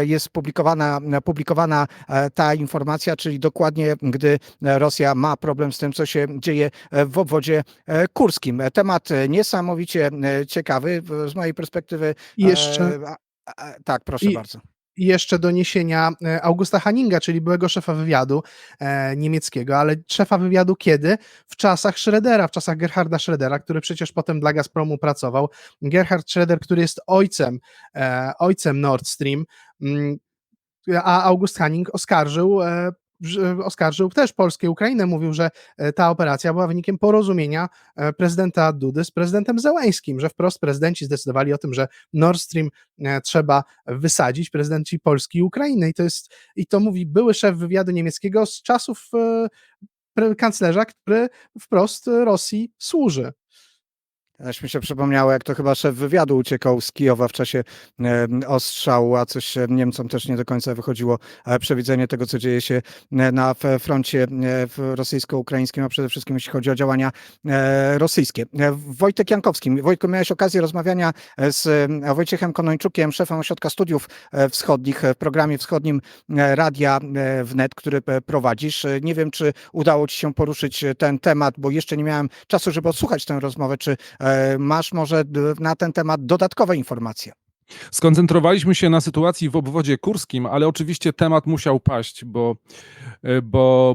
jest publikowana ta informacja, czyli dokładnie gdy Rosja ma problem z tym, co się dzieje w obwodzie kurskim. Temat niesamowicie ciekawy z mojej perspektywy. Tak, proszę bardzo. I jeszcze doniesienia Augusta Hanninga, czyli byłego szefa wywiadu niemieckiego, ale szefa wywiadu kiedy? W czasach Schrödera, w czasach Gerharda Schrödera, który przecież potem dla Gazpromu pracował. Gerhard Schröder, który jest ojcem Nord Stream, a August Hanning oskarżył też Polskę i Ukrainę, mówił, że ta operacja była wynikiem porozumienia prezydenta Dudy z prezydentem Zełeńskim, że wprost prezydenci zdecydowali o tym, że Nord Stream trzeba wysadzić, prezydenci Polski i Ukrainy. I to mówi były szef wywiadu niemieckiego z czasów kanclerza, który wprost Rosji służy. Aż mi się przypomniało, jak to chyba szef wywiadu uciekał z Kijowa w czasie ostrzału, a coś Niemcom też nie do końca wychodziło przewidzenie tego, co dzieje się na froncie rosyjsko-ukraińskim, a przede wszystkim jeśli chodzi o działania rosyjskie. Wojtek Jankowski. Wojtku, miałeś okazję rozmawiania z Wojciechem Konończukiem, szefem Ośrodka Studiów Wschodnich w programie wschodnim Radia Wnet, który prowadzisz. Nie wiem, czy udało ci się poruszyć ten temat, bo jeszcze nie miałem czasu, żeby odsłuchać tę rozmowę. Czy masz może na ten temat dodatkowe informacje? Skoncentrowaliśmy się na sytuacji w obwodzie kurskim, ale oczywiście temat musiał paść, bo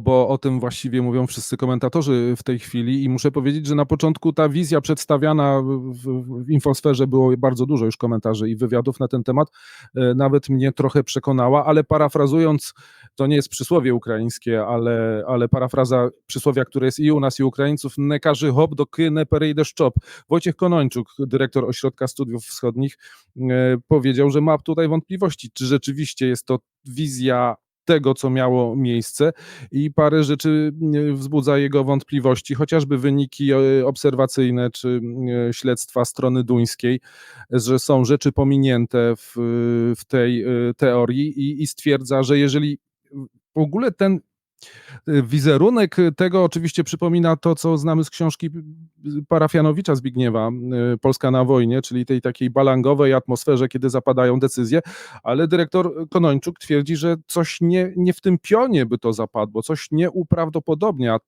o tym właściwie mówią wszyscy komentatorzy w tej chwili i muszę powiedzieć, że na początku ta wizja przedstawiana w infosferze, było bardzo dużo już komentarzy i wywiadów na ten temat, nawet mnie trochę przekonała, ale parafrazując, to nie jest przysłowie ukraińskie, ale parafraza przysłowia, które jest i u nas, i Ukraińców, ne każy hop, doky ne perejdę szczop. Wojciech Konończuk, dyrektor Ośrodka Studiów Wschodnich, powiedział, że ma tutaj wątpliwości, czy rzeczywiście jest to wizja tego, co miało miejsce i parę rzeczy wzbudza jego wątpliwości, chociażby wyniki obserwacyjne czy śledztwa strony duńskiej, że są rzeczy pominięte w tej teorii i stwierdza, że jeżeli w ogóle ten wizerunek tego oczywiście przypomina to, co znamy z książki Parafianowicza Zbigniewa, Polska na wojnie, czyli tej takiej balangowej atmosferze, kiedy zapadają decyzje, ale dyrektor Konończuk twierdzi, że coś nie w tym pionie by to zapadło, coś nie uprawdopodobnia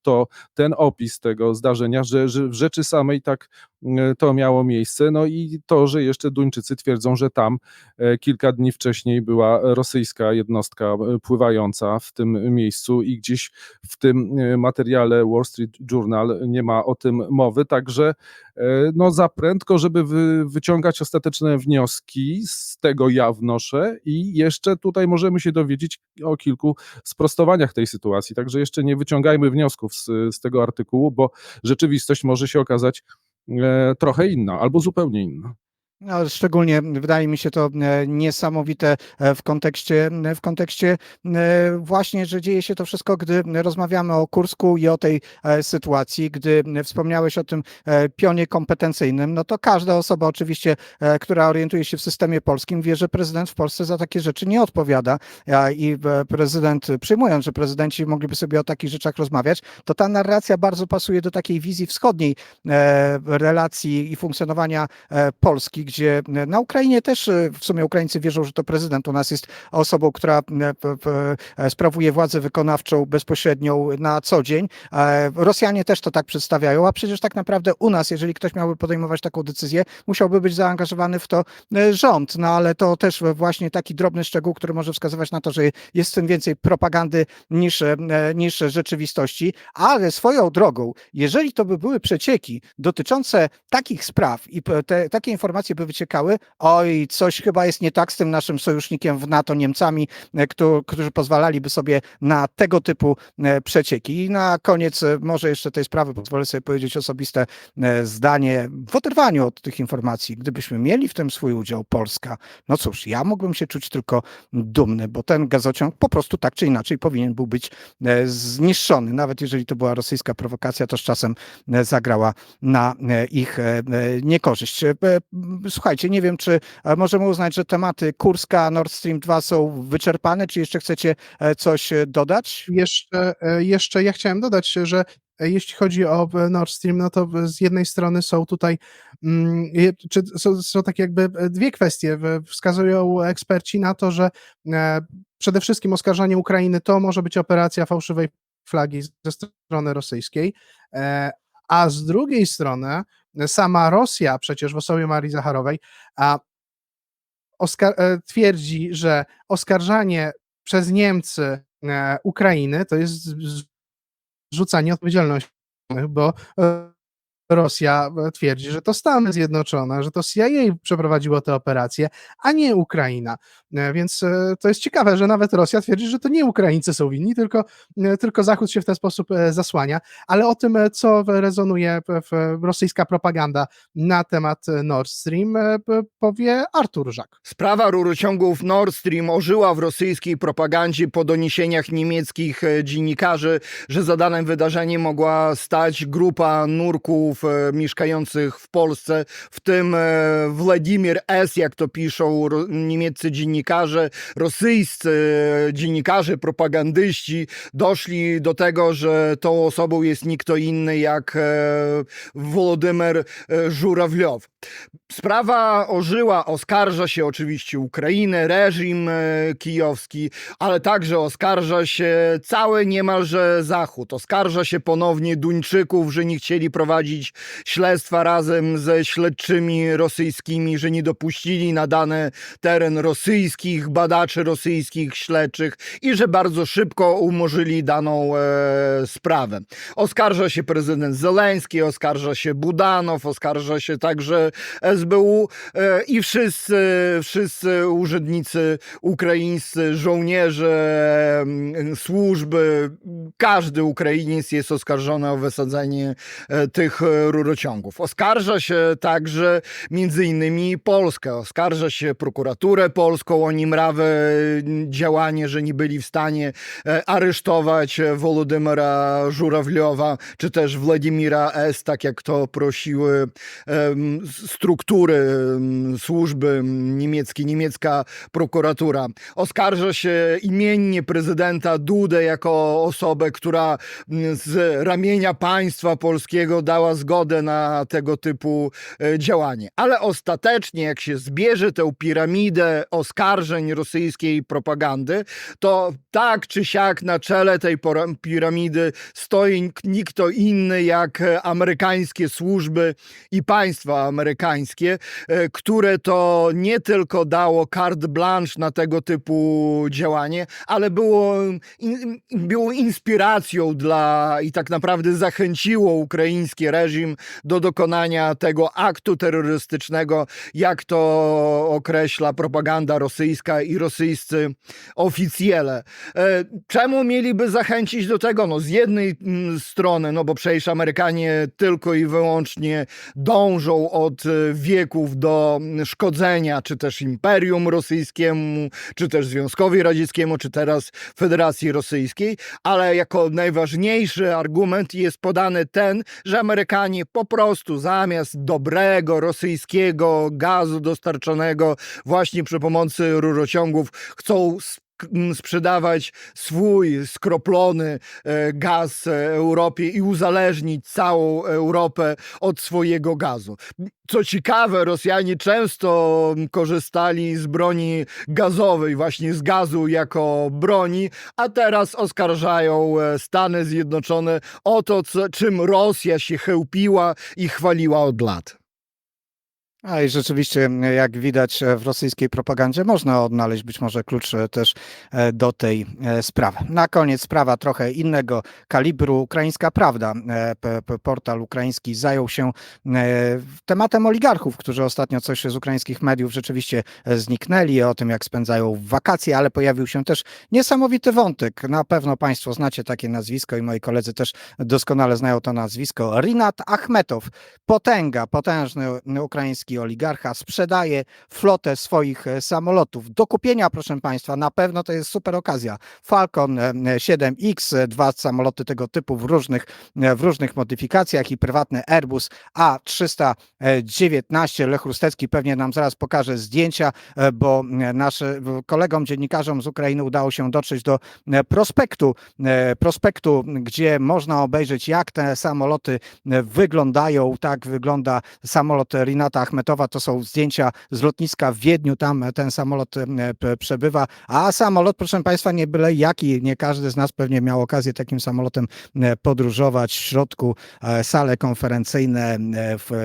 ten opis tego zdarzenia, że w rzeczy samej tak to miało miejsce, no i to, że jeszcze Duńczycy twierdzą, że tam kilka dni wcześniej była rosyjska jednostka pływająca w tym miejscu i gdzieś w tym materiale Wall Street Journal nie ma o tym mowy, także no za prędko, żeby wyciągać ostateczne wnioski, z tego ja wnoszę i jeszcze tutaj możemy się dowiedzieć o kilku sprostowaniach tej sytuacji, także jeszcze nie wyciągajmy wniosków z tego artykułu, bo rzeczywistość może się okazać trochę inna albo zupełnie inna. No, szczególnie wydaje mi się to niesamowite w kontekście właśnie, że dzieje się to wszystko, gdy rozmawiamy o Kursku i o tej sytuacji, gdy wspomniałeś o tym pionie kompetencyjnym, no to każda osoba oczywiście, która orientuje się w systemie polskim, wie, że prezydent w Polsce za takie rzeczy nie odpowiada i prezydent, przyjmując, że prezydenci mogliby sobie o takich rzeczach rozmawiać, to ta narracja bardzo pasuje do takiej wizji wschodniej relacji i funkcjonowania Polski, gdzie na Ukrainie też w sumie Ukraińcy wierzą, że to prezydent u nas jest osobą, która sprawuje władzę wykonawczą bezpośrednią na co dzień. Rosjanie też to tak przedstawiają, a przecież tak naprawdę u nas, jeżeli ktoś miałby podejmować taką decyzję, musiałby być zaangażowany w to rząd. No ale to też właśnie taki drobny szczegół, który może wskazywać na to, że jest w tym więcej propagandy niż rzeczywistości, ale swoją drogą, jeżeli to by były przecieki dotyczące takich spraw i takie informacje by wyciekały, oj, coś chyba jest nie tak z tym naszym sojusznikiem w NATO, Niemcami, którzy pozwalaliby sobie na tego typu przecieki. I na koniec może jeszcze tej sprawy pozwolę sobie powiedzieć osobiste zdanie w oderwaniu od tych informacji. Gdybyśmy mieli w tym swój udział, Polska, no cóż, ja mógłbym się czuć tylko dumny, bo ten gazociąg po prostu tak czy inaczej powinien był być zniszczony. Nawet jeżeli to była rosyjska prowokacja, to z czasem zagrała na ich niekorzyść. Słuchajcie, nie wiem, czy możemy uznać, że tematy Kurska, Nord Stream 2 są wyczerpane, czy jeszcze chcecie coś dodać? Jeszcze ja chciałem dodać, że jeśli chodzi o Nord Stream, no to z jednej strony są tutaj są takie jakby dwie kwestie. Wskazują eksperci na to, że przede wszystkim oskarżanie Ukrainy to może być operacja fałszywej flagi ze strony rosyjskiej, a z drugiej strony sama Rosja przecież w osobie Marii Zacharowej twierdzi, że oskarżanie przez Niemcy Ukrainy to jest zrzucanie odpowiedzialności, bo Rosja twierdzi, że to Stany Zjednoczone, że to CIA przeprowadziło tę operację, a nie Ukraina. Więc to jest ciekawe, że nawet Rosja twierdzi, że to nie Ukraińcy są winni, tylko Zachód się w ten sposób zasłania. Ale o tym, co rezonuje rosyjska propaganda na temat Nord Stream, powie Artur Żak. Sprawa rurociągów Nord Stream ożyła w rosyjskiej propagandzie po doniesieniach niemieckich dziennikarzy, że za danym wydarzeniem mogła stać grupa nurków mieszkających w Polsce, w tym Władimir S., jak to piszą niemieccy dziennikarze, rosyjscy dziennikarze, propagandyści doszli do tego, że tą osobą jest nikt kto inny jak Wołodymyr Żurawliow. Sprawa ożyła, oskarża się oczywiście Ukrainę, reżim kijowski, ale także oskarża się cały niemalże Zachód. Oskarża się ponownie Duńczyków, że nie chcieli prowadzić śledztwa razem ze śledczymi rosyjskimi, że nie dopuścili na dany teren rosyjskich badaczy, rosyjskich śledczych i że bardzo szybko umorzyli daną sprawę. Oskarża się prezydent Zełenski, oskarża się Budanow, oskarża się także SBU i wszyscy urzędnicy ukraińscy, żołnierze, służby, każdy Ukrainiec jest oskarżony o wysadzenie tych rurociągów. Oskarża się także między innymi Polskę, oskarża się prokuraturę polską o niemrawe działanie, że nie byli w stanie aresztować Wołodymyra Żurawliowa, czy też Władimira S., tak jak to prosiły struktury, służby niemiecka prokuratura. Oskarża się imiennie prezydenta Dudę jako osobę, która z ramienia państwa polskiego dała zgodę zgodę na tego typu działanie. Ale ostatecznie, jak się zbierze tę piramidę oskarżeń rosyjskiej propagandy, to tak czy siak na czele tej piramidy stoi nikt inny jak amerykańskie służby i państwa amerykańskie, które to nie tylko dało carte blanche na tego typu działanie, ale było inspiracją i tak naprawdę zachęciło ukraiński reżim do dokonania tego aktu terrorystycznego, jak to określa propaganda rosyjska i rosyjscy oficjele. Czemu mieliby zachęcić do tego? No z jednej strony, no bo przecież Amerykanie tylko i wyłącznie dążą od wieków do szkodzenia, czy też Imperium Rosyjskiemu, czy też Związkowi Radzieckiemu, czy teraz Federacji Rosyjskiej, ale jako najważniejszy argument jest podany ten, że Amerykanie po prostu zamiast dobrego rosyjskiego gazu dostarczonego właśnie przy pomocy rurociągów chcą sprzedawać swój skroplony gaz Europie i uzależnić całą Europę od swojego gazu. Co ciekawe, Rosjanie często korzystali z broni gazowej, właśnie z gazu jako broni, a teraz oskarżają Stany Zjednoczone o to, czym Rosja się chełpiła i chwaliła od lat. A i rzeczywiście, jak widać w rosyjskiej propagandzie, można odnaleźć być może klucz też do tej sprawy. Na koniec sprawa trochę innego kalibru. Ukraińska Prawda, portal ukraiński, zajął się tematem oligarchów, którzy ostatnio coś z ukraińskich mediów rzeczywiście zniknęli, o tym jak spędzają wakacje, ale pojawił się też niesamowity wątek. Na pewno Państwo znacie takie nazwisko i moi koledzy też doskonale znają to nazwisko. Rinat Achmetow, potężny ukraiński oligarcha, sprzedaje flotę swoich samolotów. Do kupienia, proszę Państwa, na pewno to jest super okazja. Falcon 7X, 2 samoloty tego typu w różnych modyfikacjach i prywatny Airbus A319. Lech Rustecki pewnie nam zaraz pokaże zdjęcia, bo naszym kolegom dziennikarzom z Ukrainy udało się dotrzeć do prospektu, gdzie można obejrzeć, jak te samoloty wyglądają. Tak wygląda samolot Rinata Achmetowa. To są zdjęcia z lotniska w Wiedniu, tam ten samolot przebywa, a samolot, proszę Państwa, nie byle jaki, nie każdy z nas pewnie miał okazję takim samolotem podróżować. W środku sale konferencyjne,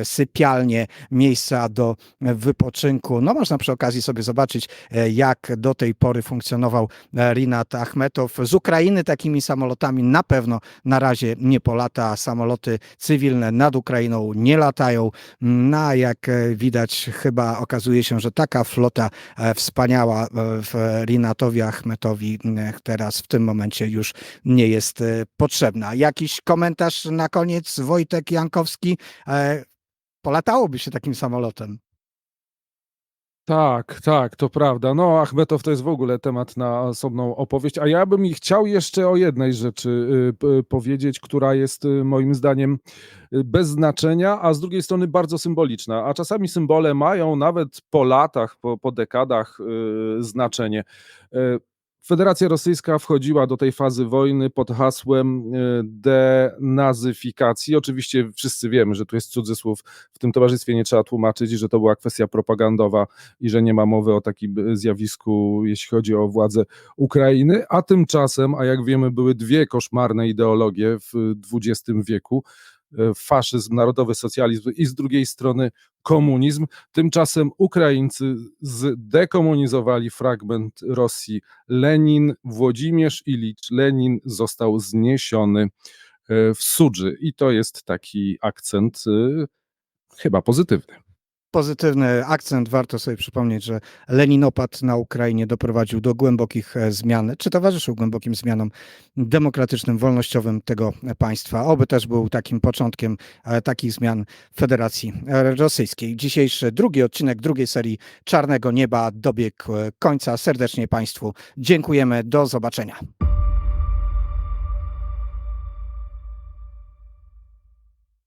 sypialnie, miejsca do wypoczynku. No można przy okazji sobie zobaczyć, jak do tej pory funkcjonował Rinat Achmetow. Z Ukrainy takimi samolotami na pewno na razie nie polata. Samoloty cywilne nad Ukrainą nie latają. Jak widać, chyba okazuje się, że taka flota wspaniała w Rinatowi Achmetowi teraz w tym momencie już nie jest potrzebna. Jakiś komentarz na koniec, Wojtek Jankowski? Polatałoby się takim samolotem. Tak, to prawda. No, Achmetow to jest w ogóle temat na osobną opowieść, a ja bym chciał jeszcze o jednej rzeczy powiedzieć, która jest moim zdaniem bez znaczenia, a z drugiej strony bardzo symboliczna, a czasami symbole mają nawet po latach, po dekadach znaczenie. Federacja Rosyjska wchodziła do tej fazy wojny pod hasłem denazyfikacji. Oczywiście wszyscy wiemy, że tu jest cudzysłów, w tym towarzystwie nie trzeba tłumaczyć, że to była kwestia propagandowa i że nie ma mowy o takim zjawisku, jeśli chodzi o władzę Ukrainy, a tymczasem, a jak wiemy, były dwie koszmarne ideologie w XX wieku, faszyzm, narodowy socjalizm i z drugiej strony komunizm. Tymczasem Ukraińcy zdekomunizowali fragment Rosji. Lenin, Włodzimierz Ilicz Lenin został zniesiony w Sudży i to jest taki akcent chyba pozytywny. Pozytywny akcent. Warto sobie przypomnieć, że Leninopad na Ukrainie doprowadził do głębokich zmian, czy towarzyszył głębokim zmianom demokratycznym, wolnościowym tego państwa. Oby też był takim początkiem takich zmian w Federacji Rosyjskiej. Dzisiejszy drugi odcinek drugiej serii Czarnego Nieba dobiegł końca. Serdecznie Państwu dziękujemy. Do zobaczenia.